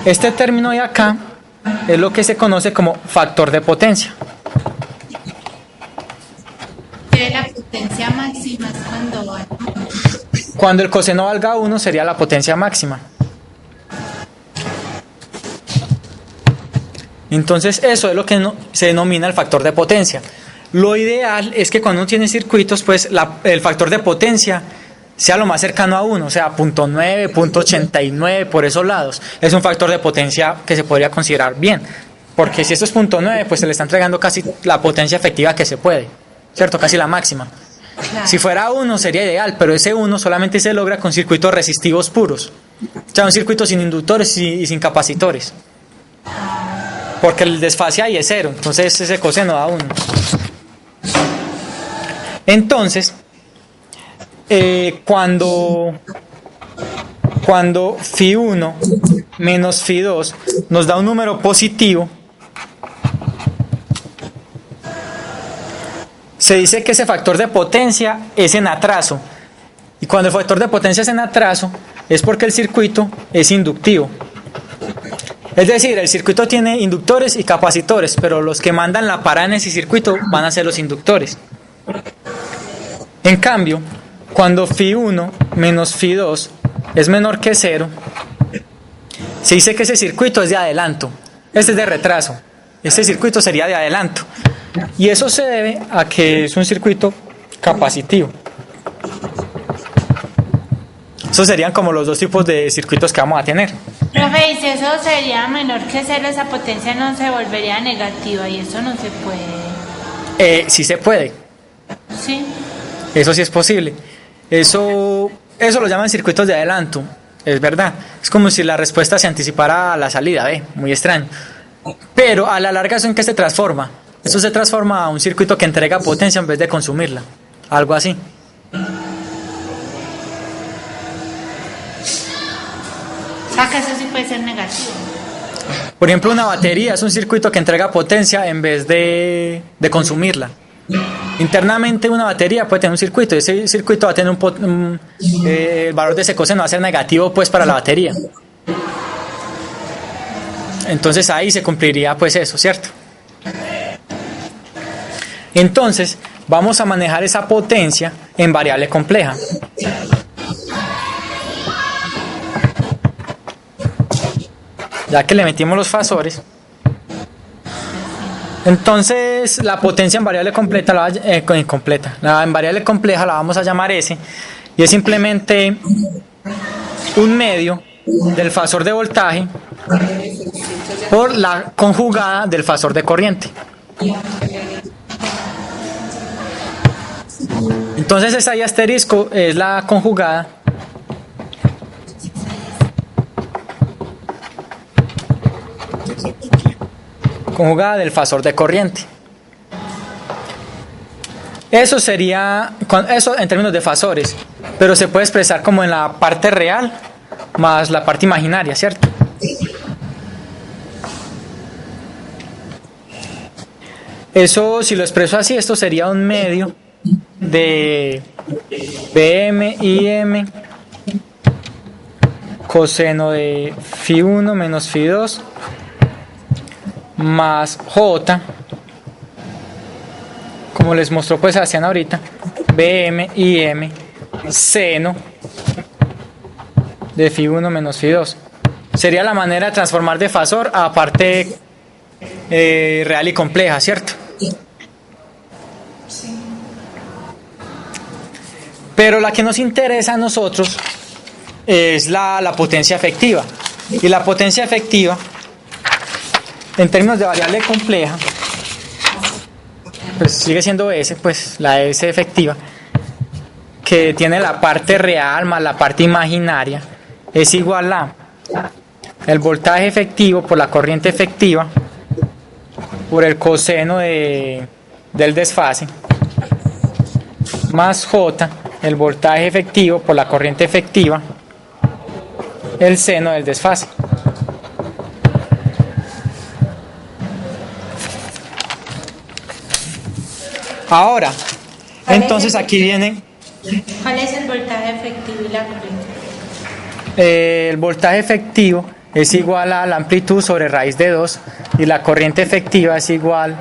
Este término de acá es lo que se conoce como factor de potencia. La potencia máxima es cuando va. Cuando el coseno valga 1 sería la potencia máxima. Entonces eso es lo que se denomina el factor de potencia. Lo ideal es que cuando uno tiene circuitos, pues el factor de potencia sea lo más cercano a 1, o sea, 0.9, 0.89, por esos lados. Es un factor de potencia que se podría considerar bien, porque si esto es 0.9, pues se le está entregando casi la potencia efectiva que se puede, ¿cierto? Casi la máxima. Claro. Si fuera 1 sería ideal, pero ese 1 solamente se logra con circuitos resistivos puros, o sea, un circuito sin inductores y sin capacitores, porque el desfase ahí es 0, entonces ese coseno da 1. Entonces, cuando Φ1 menos Φ2 nos da un número positivo, se dice que ese factor de potencia es en atraso. Y cuando el factor de potencia es en atraso, es porque el circuito es inductivo. Es decir, el circuito tiene inductores y capacitores, pero los que mandan la parada en ese circuito van a ser los inductores. En cambio, cuando Φ1 menos Φ2 es menor que 0, se dice que ese circuito es de adelanto. Este es de retraso. Este circuito sería de adelanto. Y eso se debe a que es un circuito capacitivo. Esos serían como los dos tipos de circuitos que vamos a tener. Profe, y si eso sería menor que 0, esa potencia no se volvería negativa y eso no se puede. Sí se puede. Sí. Eso sí es posible. Eso lo llaman circuitos de adelanto. Es verdad. Es como si la respuesta se anticipara a la salida. Muy extraño. Pero a la larga, ¿eso en qué se transforma? Eso se transforma a un circuito que entrega potencia en vez de consumirla. Algo así. O sea que eso sí puede ser negativo. Por ejemplo, una batería es un circuito que entrega potencia en vez de consumirla. Internamente una batería puede tener un circuito y ese circuito va a tener el valor de ese coseno va a ser negativo pues para la batería. Entonces ahí se cumpliría pues eso, ¿cierto? Entonces vamos a manejar esa potencia en variable compleja. Ya que le metimos los fasores, Entonces la potencia en variable completa, en variable compleja la vamos a llamar S, y es simplemente un medio del fasor de voltaje por la conjugada del fasor de corriente. Entonces esa I asterisco es la conjugada del fasor de corriente. Eso sería, eso en términos de fasores, pero se puede expresar como en la parte real más la parte imaginaria, ¿cierto? Eso, si lo expreso así, esto sería un medio de Bm IM coseno de Φ1 menos Φ2 más J, como les mostró pues Sebastián ahorita, Bm IM seno de Φ1 menos Φ2. Sería la manera de transformar de fasor a parte real y compleja, ¿cierto? Pero la que nos interesa a nosotros es la potencia efectiva. Y la potencia efectiva, en términos de variable compleja, pues sigue siendo S, pues la S efectiva, que tiene la parte real más la parte imaginaria, es igual a el voltaje efectivo por la corriente efectiva por el coseno del desfase más J, el voltaje efectivo por la corriente efectiva, el seno del desfase. Ahora, entonces aquí viene... ¿Cuál es el voltaje efectivo y la corriente? El voltaje efectivo es igual a la amplitud sobre raíz de 2 y la corriente efectiva es igual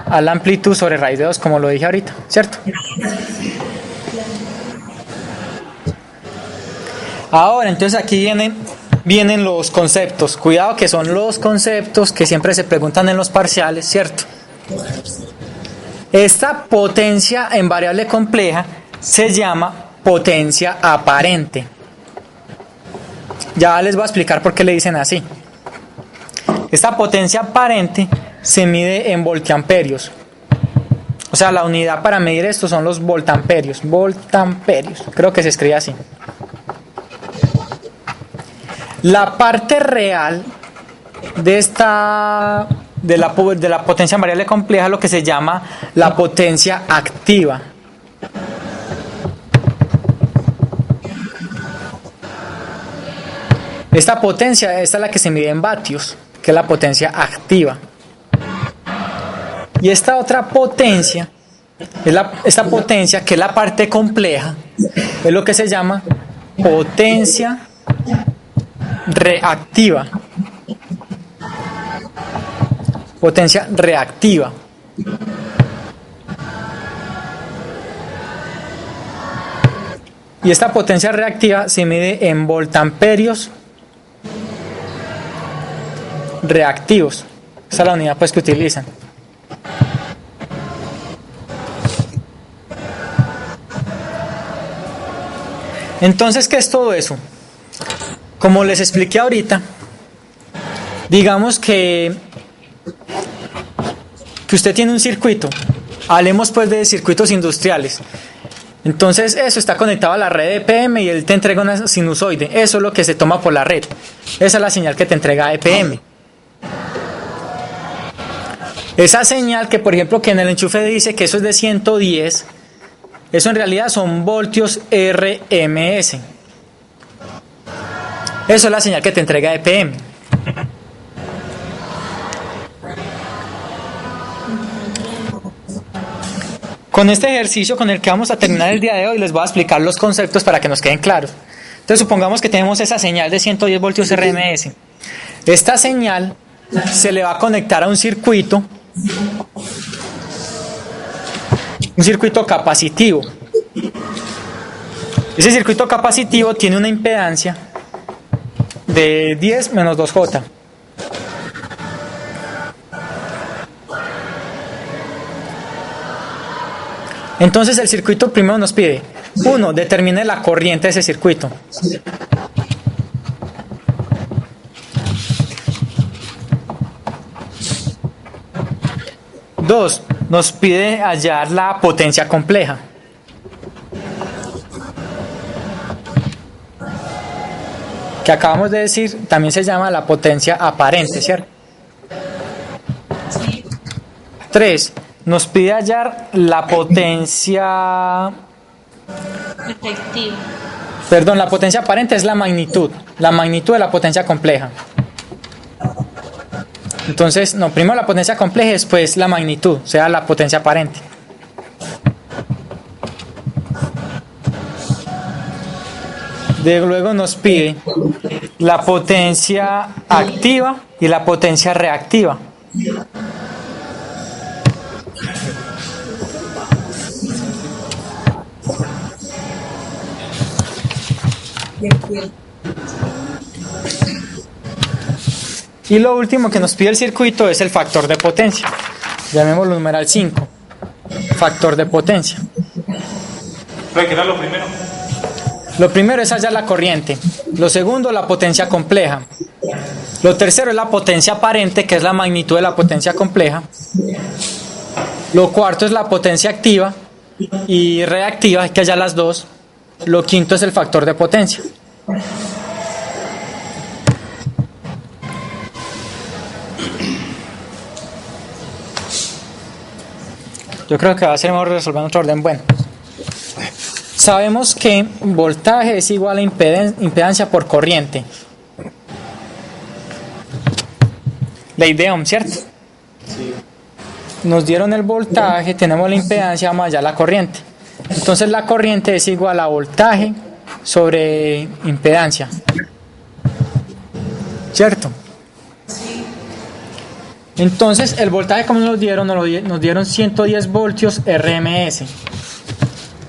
a la amplitud sobre raíz de 2, como lo dije ahorita, ¿cierto? Ahora, entonces aquí vienen los conceptos. Cuidado que son los conceptos que siempre se preguntan en los parciales, ¿cierto? Esta potencia en variable compleja se llama potencia aparente. Ya les voy a explicar por qué le dicen así. Esta potencia aparente se mide en voltamperios. O sea, la unidad para medir esto son los voltamperios. Voltamperios, creo que se escribe así. La parte real de la potencia en variable compleja, lo que se llama la potencia activa. Esta potencia, esta es la que se mide en vatios, que es la potencia activa. Y esta otra potencia, esta potencia que es la parte compleja, es lo que se llama potencia reactiva. Potencia reactiva. Y esta potencia reactiva se mide en voltamperios reactivos. Esa es la unidad pues que utilizan. Entonces, ¿qué es todo eso? Como les expliqué ahorita, digamos que usted tiene un circuito. Hablemos pues de circuitos industriales. Entonces eso está conectado a la red EPM y él te entrega una sinusoide. Eso es lo que se toma por la red. Esa es la señal que te entrega EPM. Esa señal que, por ejemplo, que en el enchufe dice que eso es de 110, eso en realidad son voltios RMS. Eso es la señal que te entrega EPM. Con este ejercicio con el que vamos a terminar el día de hoy les voy a explicar los conceptos para que nos queden claros. Entonces supongamos que tenemos esa señal de 110 voltios RMS. Esta señal se le va a conectar a un circuito capacitivo. Ese circuito capacitivo tiene una impedancia de 10 menos 2J. Entonces el circuito primero nos pide, 1, determine la corriente de ese circuito. 2, nos pide hallar la potencia compleja. Que acabamos de decir, también se llama la potencia aparente, ¿cierto? 3, nos pide hallar la potencia... Efectivo. Perdón, la potencia aparente es la magnitud de la potencia compleja. Entonces, no, primero la potencia compleja y después la magnitud, o sea, la potencia aparente. Luego nos pide la potencia activa y la potencia reactiva. Y lo último que nos pide el circuito es el factor de potencia. Llamémoslo numeral 5. Factor de potencia. ¿Qué era lo primero? Lo primero es hallar la corriente. Lo segundo, la potencia compleja. Lo tercero es la potencia aparente, que es la magnitud de la potencia compleja. Lo cuarto es la potencia activa y reactiva, hay que hallar las dos. Lo quinto es el factor de potencia. Yo creo que va a ser mejor resolver en otro orden. Bueno, sabemos que voltaje es igual a impedancia por corriente. Ley de Ohm, ¿cierto? Sí. Nos dieron el voltaje, tenemos la impedancia, vamos allá la corriente. Entonces la corriente es igual a voltaje sobre impedancia. ¿Cierto? Entonces el voltaje como nos dieron 110 voltios RMS.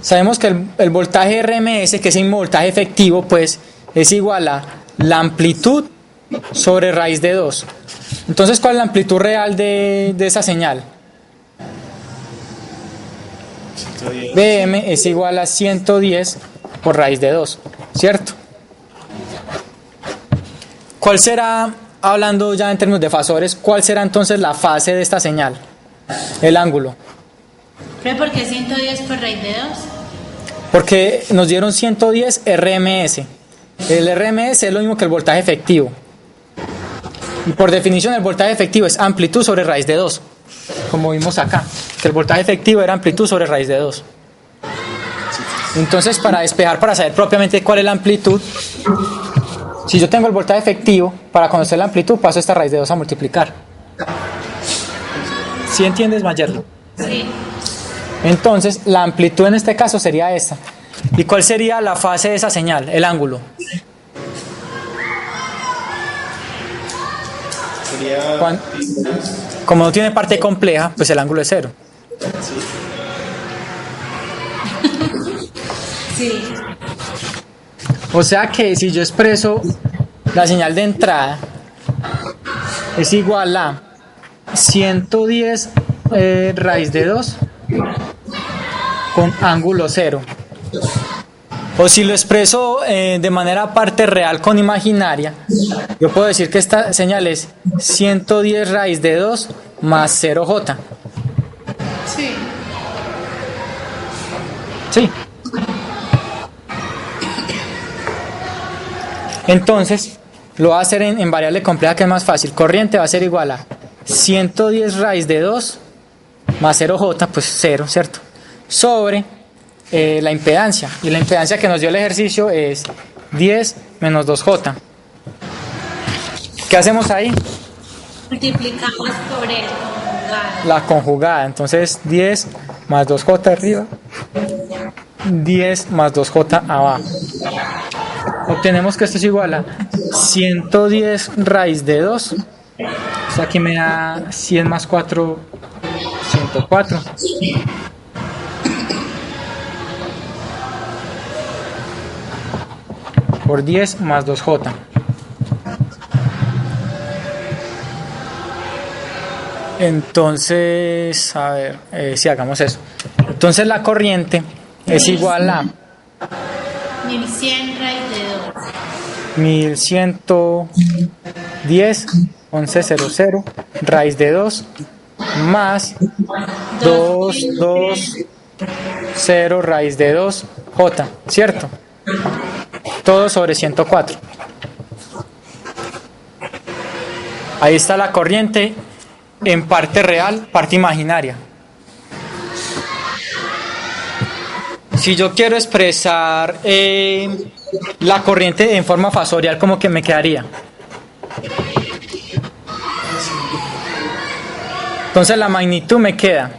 Sabemos que el voltaje RMS, que es el voltaje efectivo, pues es igual a la amplitud sobre raíz de 2. Entonces, ¿cuál es la amplitud real de esa señal? 110. BM es igual a 110 por raíz de 2, ¿cierto? ¿Cuál será, hablando ya en términos de fasores, cuál será entonces la fase de esta señal? El ángulo. ¿Pero por qué 110 por raíz de 2? Porque nos dieron 110 RMS. El RMS es lo mismo que el voltaje efectivo. Y por definición el voltaje efectivo es amplitud sobre raíz de 2. Como vimos acá, que el voltaje efectivo era amplitud sobre raíz de 2. Entonces, para despejar, para saber propiamente cuál es la amplitud, si yo tengo el voltaje efectivo, para conocer la amplitud paso esta raíz de 2 a multiplicar. ¿Sí entiendes, Mayerly? Sí. Entonces, la amplitud en este caso sería esta. ¿Y cuál sería la fase de esa señal? El ángulo. Sería... Como no tiene parte compleja, pues el ángulo es 0. Sí. O sea que si yo expreso la señal de entrada es igual a 110 raíz de 2 con ángulo 0. O si lo expreso de manera parte real con imaginaria, yo puedo decir que esta señal es 110 raíz de 2 más 0j. Sí. Sí. Entonces, lo va a hacer en variable compleja, que es más fácil. Corriente va a ser igual a 110 raíz de 2 más 0j, pues 0, ¿cierto? Sobre la impedancia. Y la impedancia que nos dio el ejercicio es 10 menos 2j. ¿Qué hacemos ahí? Multiplicamos por el conjugado. La conjugada. Entonces, 10 más 2j arriba, 10 más 2j abajo. Obtenemos que esto es igual a 110 raíz de 2. Esto aquí me da 100 más 4, 104. Por 10 más 2j. Entonces, a ver, si hagamos eso. Entonces Entonces la corriente es igual a 1100 raíz de 2. 1110, 1100, raíz de 2, más 220 raíz de 2, J, ¿cierto? Todo sobre 104. Ahí está la corriente en parte real, parte imaginaria. Si yo quiero expresar la corriente en forma fasorial, ¿cómo que me quedaría? Entonces la magnitud me queda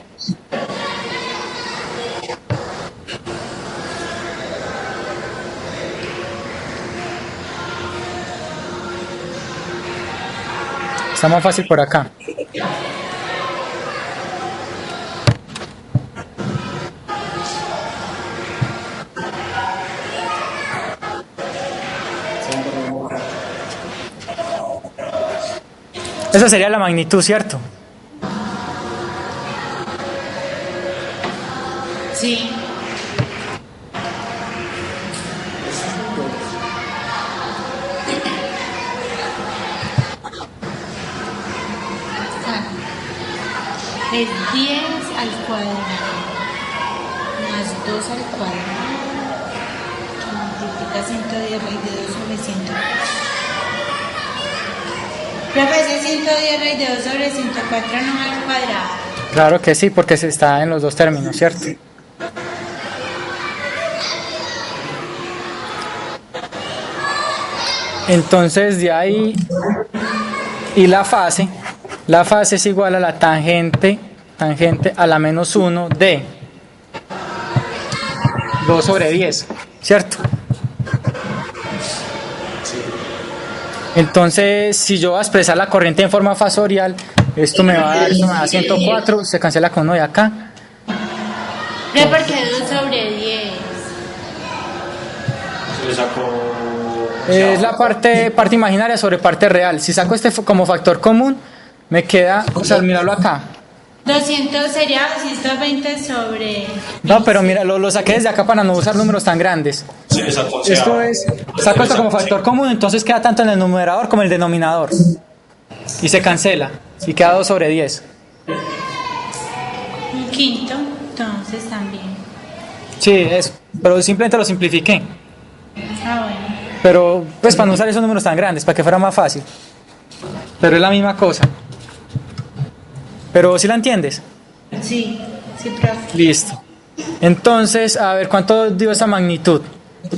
está más fácil por acá. Esa sería la magnitud, ¿cierto? Sí. Es 10 al cuadrado más 2 al cuadrado que multiplica 110 raíz de 2 sobre 104. Profe, ese 110 raíz de 2 sobre 104 no al cuadrado. Claro que sí, porque se está en los dos términos, ¿cierto? Entonces de ahí, y la fase es igual a la tangente a la menos 1 de 2 sobre 10, ¿cierto? Entonces, si yo voy a expresar la corriente en forma fasorial, esto me va a dar 104, se cancela con 1 de acá. ¿Pero por qué 2 sobre 10? Se le sacó. Es la parte imaginaria sobre parte real. Si saco este como factor común, me queda, o sea, míralo acá. 200 sería 220 sobre... No, pero mira, lo saqué desde acá para no usar números tan grandes. Se le sacó. Esto es, saco esto como factor común, entonces queda tanto en el numerador como en el denominador. Y se cancela, y queda 2 sobre 10. Un quinto, entonces también. Sí, es, pero simplemente lo simplifiqué. Ah, bueno. Pero, pues para no usar esos números tan grandes, para que fuera más fácil. Pero es la misma cosa. Pero ¿sí la entiendes? Sí, sí, profe. Listo. Entonces, a ver, ¿cuánto dio esa magnitud?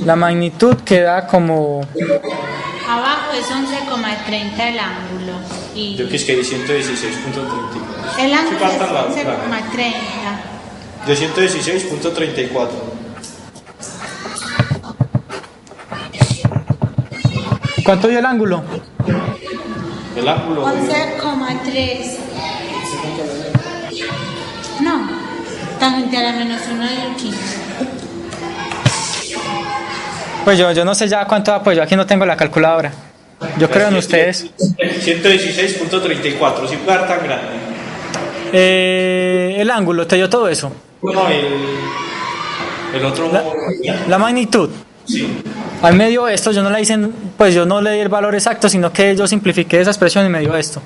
La magnitud queda como... Abajo es 11,30 el ángulo. Y Yo que es que hay 116.34. el ángulo Sí, falta es la 11,30. De 116.34. ¿Cuánto dio el ángulo? El ángulo. 11,3. No, tangente a la menos 1 del 15. Pues yo no sé ya cuánto da, pues yo aquí no tengo la calculadora. Yo creo en ustedes. 116.34. Si puede dar tan grande. El ángulo, ¿te dio todo eso? No, el otro. La magnitud. Sí. Al medio esto, yo no la hice, pues yo no le di el valor exacto, sino que yo simplifiqué esa expresión y me dio esto.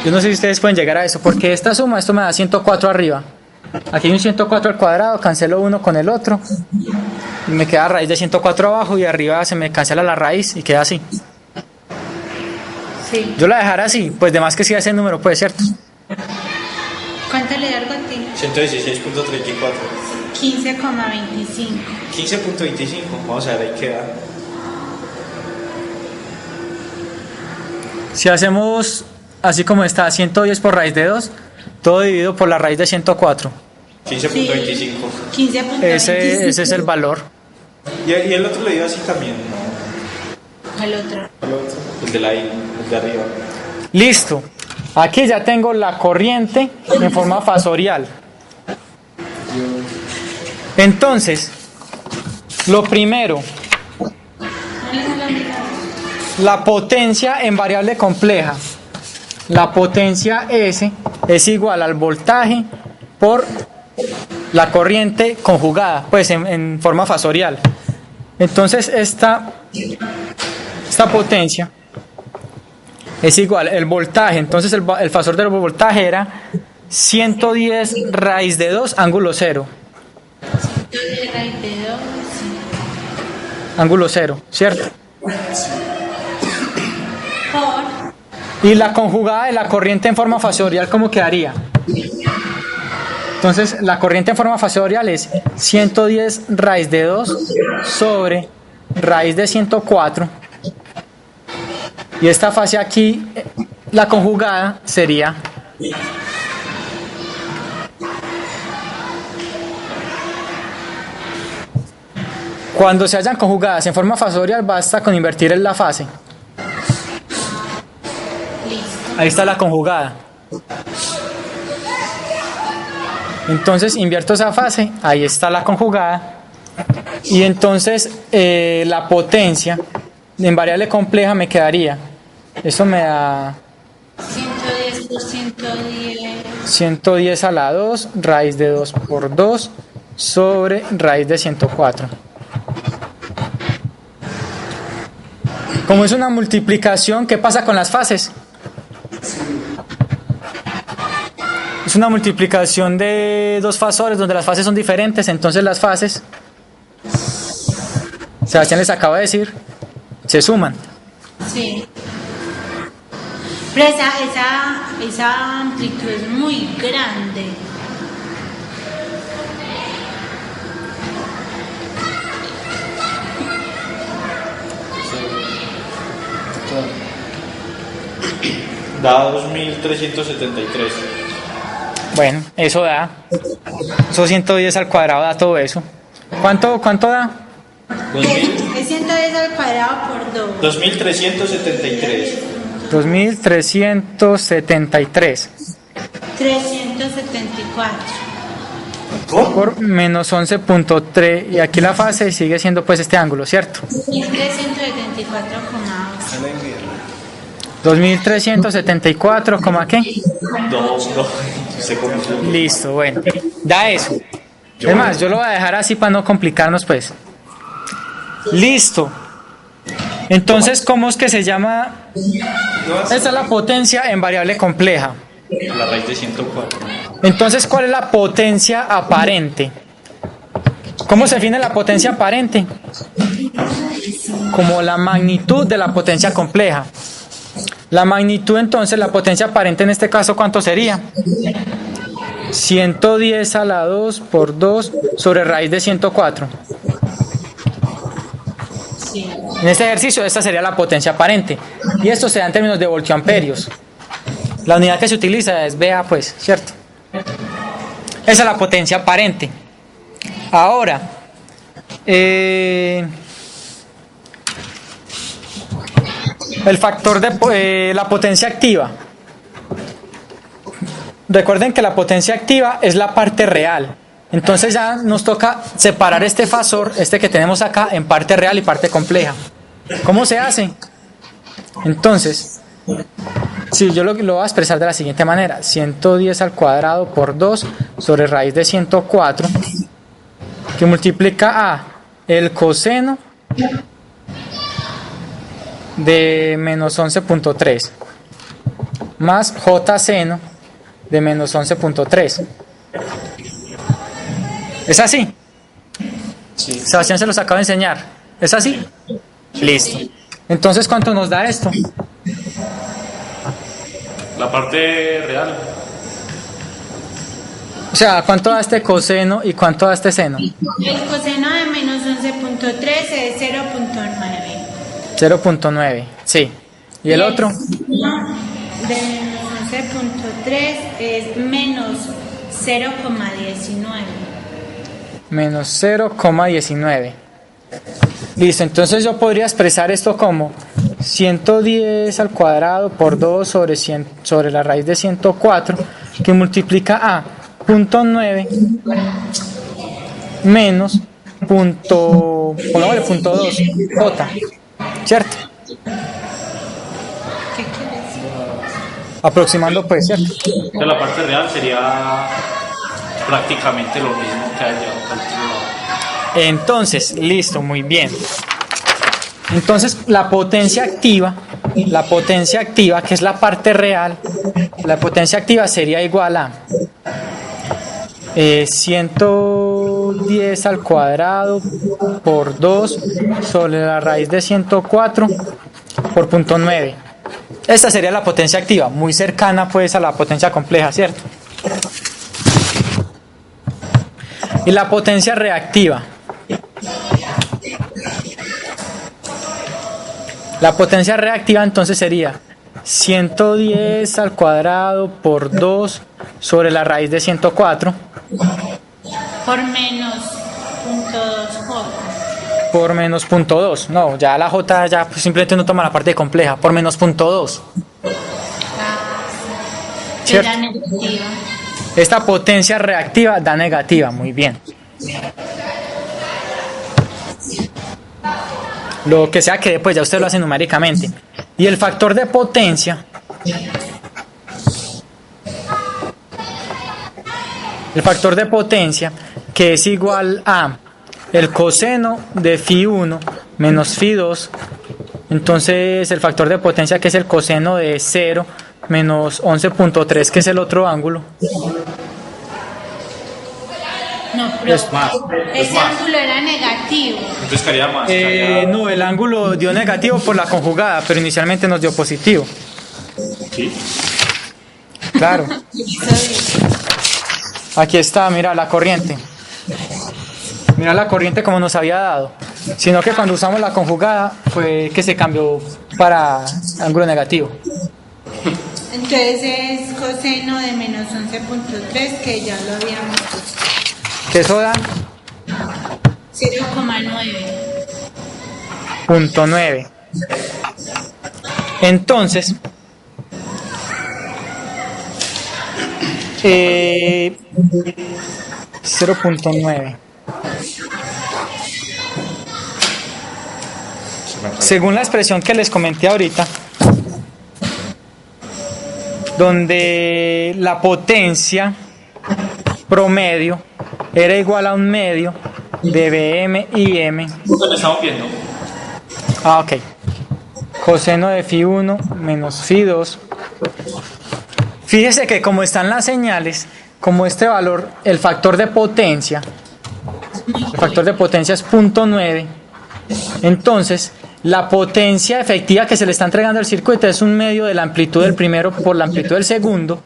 Yo no sé si ustedes pueden llegar a eso, porque esta suma, esto me da 104 arriba. Aquí hay un 104 al cuadrado, cancelo uno con el otro. Y me queda raíz de 104 abajo y arriba se me cancela la raíz y queda así. Sí. Yo la dejaré así, pues de más que si ese número, pues cierto. ¿Cuánto le da el gotín? 116.34. 15,25. 15.25. Vamos a ver, ahí queda. Si hacemos así como está, 110 por raíz de 2, todo dividido por la raíz de 104. 15.25. 15,25. Ese es el valor. Y el otro le dio así también, ¿no? Al otro. El otro. El de la I, el de arriba. Listo. Aquí ya tengo la corriente en forma fasorial. Entonces, lo primero, la potencia en variable compleja. La potencia S es igual al voltaje por la corriente conjugada, pues en forma fasorial. Entonces esta potencia es igual, el voltaje, entonces el fasor del voltaje era 110 raíz de 2 ángulo 0. 110 raíz de 2, sí. Ángulo 0, ¿cierto? Por Y la conjugada de la corriente en forma fasorial, ¿cómo quedaría? Entonces la corriente en forma fasorial es 110 raíz de 2 sobre raíz de 104. Y esta fase aquí, la conjugada sería cuando se hayan conjugadas en forma fasorial, basta con invertir en la fase. listo. Ahí está la conjugada. Entonces invierto esa fase, ahí está la conjugada. Y entonces la potencia en variable compleja me quedaría. Eso me da 110 por 110. 110 a la 2, raíz de 2 por 2 sobre raíz de 104. Como es una multiplicación, ¿qué pasa con las fases? Es una multiplicación de dos fasores donde las fases son diferentes, entonces las fases, Sebastián les acaba de decir, se suman. Sí. Pero esa amplitud es muy grande. Da 2373. Bueno, eso da, eso 110 al cuadrado da todo eso. ¿Cuánto da? 2000, Es 110 al cuadrado por 2. 2373. 2373 374. por menos 11.3 y aquí la fase sigue siendo pues este ángulo, ¿cierto? Y 374,2. 2374, ¿cómo qué? No, se confundió. Listo, bueno, da eso. Es más, yo lo voy a dejar así para no complicarnos pues. Listo. Entonces, ¿cómo es que se llama? Esta es la potencia en variable compleja. La raíz de 104. Entonces, ¿cuál es la potencia aparente? ¿Cómo se define la potencia aparente? Como la magnitud de la potencia compleja. La magnitud, entonces, la potencia aparente en este caso, ¿cuánto sería? 110 a la 2 por 2 sobre raíz de 104. Sí. En este ejercicio, esta sería la potencia aparente. Y esto se da en términos de voltioamperios. La unidad que se utiliza es VA, pues, ¿cierto? Esa es la potencia aparente. Ahora, el factor de la potencia activa. Recuerden que la potencia activa es la parte real. Entonces ya nos toca separar este fasor, este que tenemos acá, en parte real y parte compleja. ¿Cómo se hace? Entonces, sí, yo lo voy a expresar de la siguiente manera. 110 al cuadrado por 2 sobre raíz de 104, que multiplica a el coseno de menos 11.3 más j seno de menos 11.3. ¿Es así? Sí. Sebastián se los acaba de enseñar. ¿Es así? Listo. Entonces, ¿cuánto nos da esto? La parte real. O sea, ¿cuánto da este coseno y cuánto da este seno? El coseno de menos 11.3 es 0.9. 0.9, sí. ¿Y el otro? De menos 11.3 es menos 0,19. Menos 0,19. Listo, entonces yo podría expresar esto como 110 al cuadrado por 2 sobre, 100, sobre la raíz de 104, que multiplica a 0.9 menos pongámosle 0.2 j, ¿cierto? ¿Qué quieres? Aproximando pues, ¿cierto? Entonces la parte real sería prácticamente lo mismo que allá al otro lado. Entonces, listo, muy bien. Entonces, la potencia activa, que es la parte real, la potencia activa sería igual a 110 al cuadrado por 2 sobre la raíz de 104 por punto 9. Esta sería la potencia activa, muy cercana pues a la potencia compleja, ¿cierto? Y la potencia reactiva. La potencia reactiva entonces sería 110 al cuadrado por 2 sobre la raíz de 104 Por menos punto 2J. por menos punto 2. No, ya la J ya pues, simplemente no toma la parte compleja. Por menos punto 2. Que ¿Cierto? da negativa. Esta potencia reactiva da negativa, muy bien. Lo que sea que dé, pues ya usted lo hace numéricamente. Y el factor de potencia, que es igual a el coseno de Φ1 menos Φ2, entonces el factor de potencia que es el coseno de 0 menos 11.3, que es el otro ángulo. No, pero Es más. ese ángulo era negativo. Entonces quedaría más. quedaría- No, el ángulo dio negativo por la conjugada, pero inicialmente nos dio positivo. ¿Sí? Claro. Eso Aquí está, mira la corriente. Mira la corriente como nos había dado. Sino que cuando usamos la conjugada fue que se cambió para ángulo negativo. entonces es coseno de menos 11.3, que ya lo habíamos puesto. Que eso da 0,9. punto 9. Entonces, 0.9. Según la expresión que les comenté ahorita, donde la potencia promedio era igual a un medio de Bm y M. Lo estamos viendo. Ah, ok. Coseno de Φ1 menos Φ2. Fíjese que como están las señales, como este valor, el factor de potencia es punto 9, entonces la potencia efectiva que se le está entregando al circuito es un medio de la amplitud del primero por la amplitud del segundo,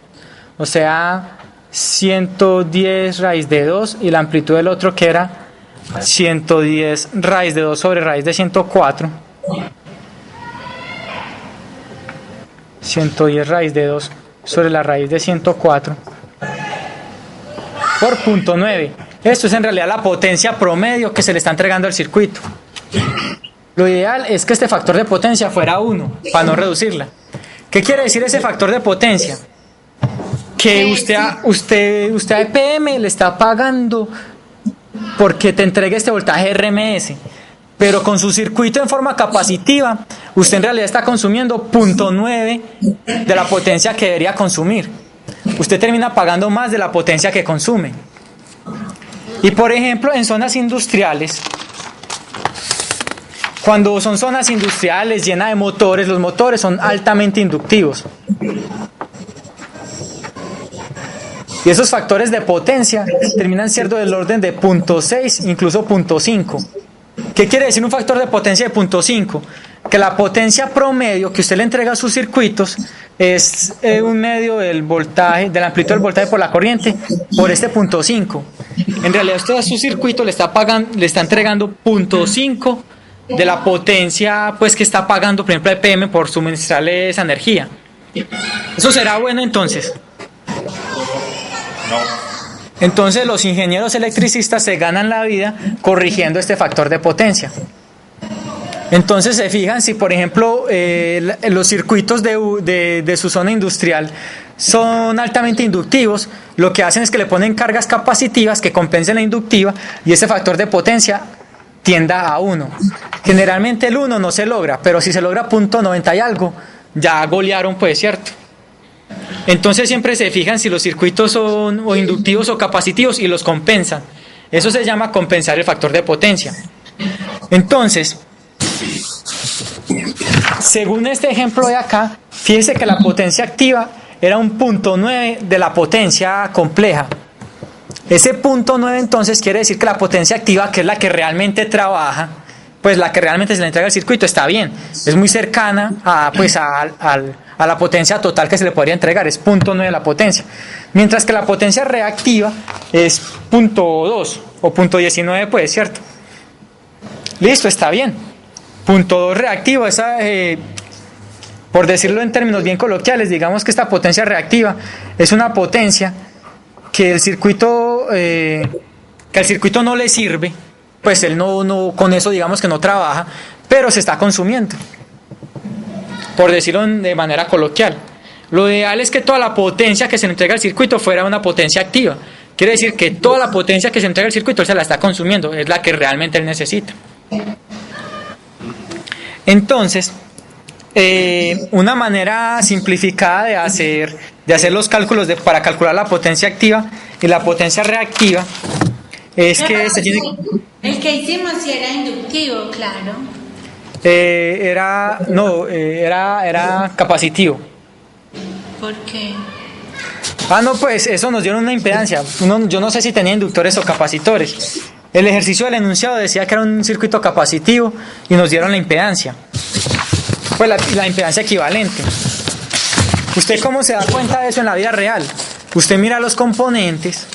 o sea, 110 raíz de 2, y la amplitud del otro que era 110 raíz de 2 sobre raíz de 104. 110 raíz de 2 sobre la raíz de 104 por punto 9. Esto es en realidad la potencia promedio que se le está entregando al circuito. Lo ideal es que este factor de potencia fuera 1 para no reducirla. ¿Qué quiere decir ese factor de potencia? Que usted a EPM le está pagando porque te entregue este voltaje RMS, pero con su circuito en forma capacitiva, usted en realidad está consumiendo punto 9 de la potencia que debería consumir. Usted termina pagando más de la potencia que consume. Y por ejemplo, en zonas industriales, cuando son zonas industriales llenas de motores, los motores son altamente inductivos. Y esos factores de potencia terminan siendo del orden de 0.6, incluso 0.5. ¿Qué quiere decir un factor de potencia de 0.5? Que la potencia promedio que usted le entrega a sus circuitos es un medio del voltaje, de la amplitud del voltaje por la corriente, por este 0.5. En realidad usted a su circuito le está entregando 0.5 de la potencia pues que está pagando, por ejemplo, EPM por suministrarle esa energía. ¿Eso será bueno entonces? No. Entonces los ingenieros electricistas se ganan la vida corrigiendo este factor de potencia. Entonces se fijan si por ejemplo los circuitos de su zona industrial son altamente inductivos, lo que hacen es que le ponen cargas capacitivas que compensen la inductiva y ese factor de potencia tienda a 1. Generalmente el 1 no se logra, pero si se logra 0.90 y algo, ya golearon pues, ¿cierto? Entonces siempre se fijan si los circuitos son o inductivos o capacitivos y los compensan. Eso se llama compensar el factor de potencia. Entonces, según este ejemplo de acá, fíjense que la potencia activa era un 0.9 de la potencia compleja. Ese 0.9 entonces quiere decir que la potencia activa, que es la que realmente trabaja, pues la que realmente se le entrega al circuito, está bien. Es muy cercana a, pues a la potencia total que se le podría entregar, es 0.9 de la potencia. Mientras que la potencia reactiva es 0.2 o 0.19, pues, ¿cierto? Listo, está bien. 0.2 reactivo, esa, por decirlo en términos bien coloquiales, digamos que esta potencia reactiva es una potencia que el circuito, al circuito no le sirve, pues él no con eso digamos que no trabaja, pero se está consumiendo, por decirlo de manera coloquial. Lo ideal es que toda la potencia que se le entrega al circuito fuera una potencia activa. Quiere decir que toda la potencia que se entrega al circuito él se la está consumiendo, es la que realmente él necesita. Entonces, una manera simplificada de hacer los cálculos para calcular la potencia activa y la potencia reactiva es que se tiene... El que hicimos sí era inductivo, claro. Era capacitivo. ¿Por qué? No, pues eso nos dieron una impedancia. Yo no sé si tenía inductores o capacitores. El ejercicio del enunciado decía que era un circuito capacitivo y nos dieron la impedancia. Pues la impedancia equivalente. ¿Usted cómo se da cuenta de eso en la vida real? Usted mira los componentes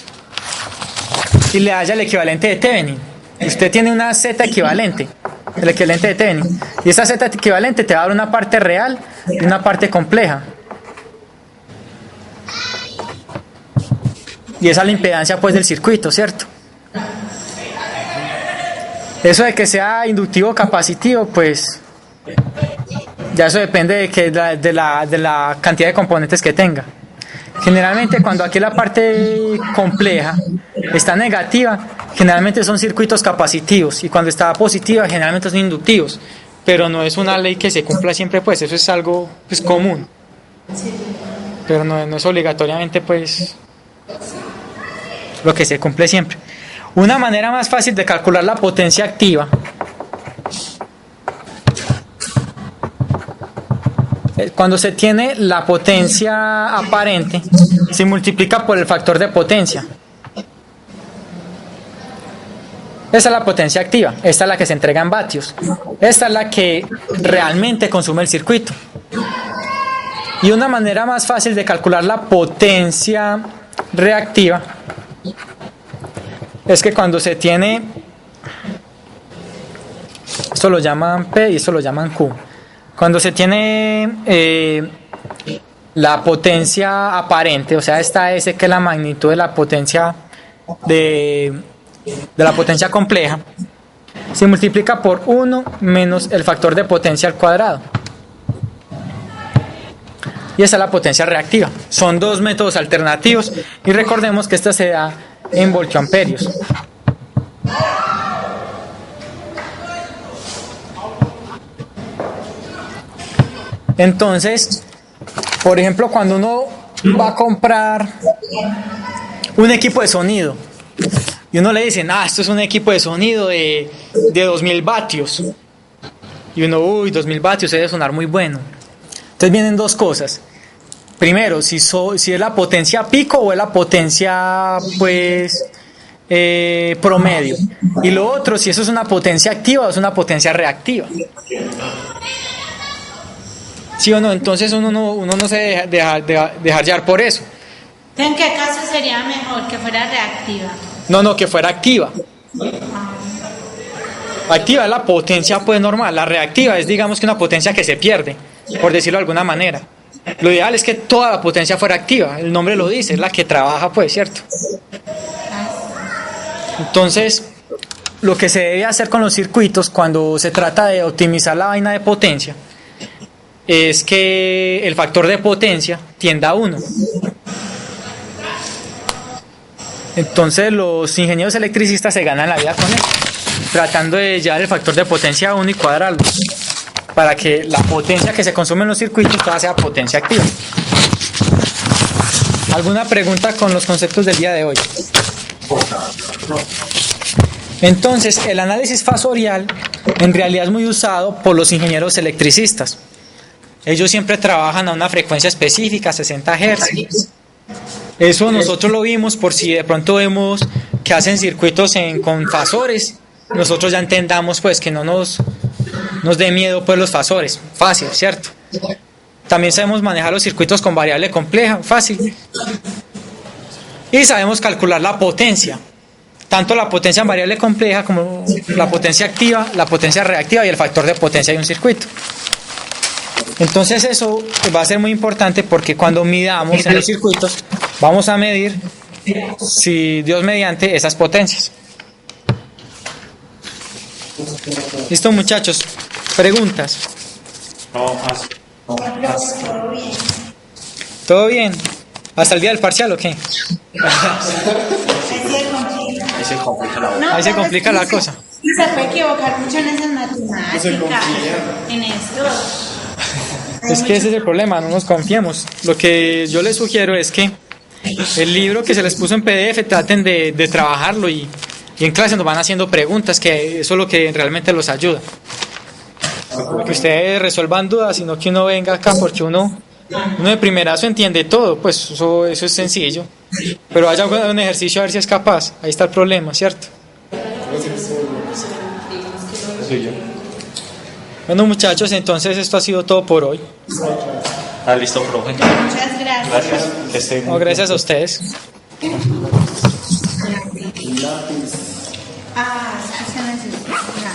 y le halla el equivalente de Thevenin. Usted tiene una Z equivalente, el equivalente de Thevenin. Y esa Z equivalente te va a dar una parte real y una parte compleja. Y esa es la impedancia pues del circuito, ¿cierto? Eso de que sea inductivo o capacitivo, pues ya eso depende de la cantidad de componentes que tenga. Generalmente cuando aquí la parte compleja está negativa, generalmente son circuitos capacitivos, y cuando está positiva generalmente son inductivos, pero no es una ley que se cumpla siempre, pues eso es algo pues común, pero no es obligatoriamente pues lo que se cumple siempre. Una manera más fácil de calcular la potencia activa cuando se tiene la potencia aparente, se multiplica por el factor de potencia. Esa es la potencia activa, esta es la que se entrega en vatios, esta es la que realmente consume el circuito. Y una manera más fácil de calcular la potencia reactiva es que cuando se tiene, esto lo llaman P y esto lo llaman Q. Cuando se tiene la potencia aparente, o sea, esta S que es la magnitud de la potencia de la potencia compleja, se multiplica por 1 menos el factor de potencia al cuadrado. Y esa es la potencia reactiva. Son dos métodos alternativos y recordemos que esta se da en voltioamperios. Entonces, por ejemplo, cuando uno va a comprar un equipo de sonido y uno le dice, esto es un equipo de sonido de 2000 vatios, y uno, 2000 vatios debe sonar muy bueno. Entonces vienen dos cosas. Primero, si es la potencia pico o es la potencia pues promedio, y lo otro, si eso es una potencia activa o es una potencia reactiva. ¿Sí o no? Entonces uno no se deja llevar por eso. ¿En qué caso sería mejor que fuera reactiva? No, que fuera activa. Activa es la potencia pues normal, la reactiva es digamos que una potencia que se pierde, por decirlo de alguna manera. Lo ideal es que toda la potencia fuera activa, el nombre lo dice, es la que trabaja pues, ¿cierto? Entonces, lo que se debe hacer con los circuitos cuando se trata de optimizar la vaina de potencia es que el factor de potencia tienda a 1. Entonces los ingenieros electricistas se ganan la vida con eso, tratando de llevar el factor de potencia a 1 y cuadrarlo, para que la potencia que se consume en los circuitos toda sea potencia activa. ¿Alguna pregunta con los conceptos del día de hoy? Entonces, el análisis fasorial en realidad es muy usado por los ingenieros electricistas. Ellos siempre trabajan a una frecuencia específica, 60 Hz. Eso nosotros lo vimos por si de pronto vemos que hacen circuitos con fasores. Nosotros ya entendamos pues que no nos dé miedo pues los fasores. Fácil, ¿cierto? También sabemos manejar los circuitos con variable compleja, fácil. Y sabemos calcular la potencia. Tanto la potencia en variable compleja como la potencia activa, la potencia reactiva y el factor de potencia de un circuito. Entonces eso va a ser muy importante porque cuando midamos en los circuitos vamos a medir, si Dios mediante, esas potencias. ¿Listo, muchachos? ¿Preguntas? No, más. ¿Todo bien? ¿Hasta el día del parcial o qué? Ahí se complica la No, Ahí se pero complica es que la cosa. Se puede equivocar mucho en esas matemáticas, en esto. Es que ese es el problema, no nos confiemos. Lo que yo les sugiero es que el libro que se les puso en PDF traten de trabajarlo y en clase nos van haciendo preguntas, que eso es lo que realmente los ayuda. Que ustedes resuelvan dudas, sino que uno venga acá porque uno de primerazo entiende todo, pues eso es sencillo. Pero vaya un ejercicio a ver si es capaz, ahí está el problema, ¿cierto? Soy yo. Bueno, muchachos, entonces esto ha sido todo por hoy. Ah, listo, profe. Muchas gracias. Gracias. Que esté No, muy gracias a ustedes. Ah, es que se necesita.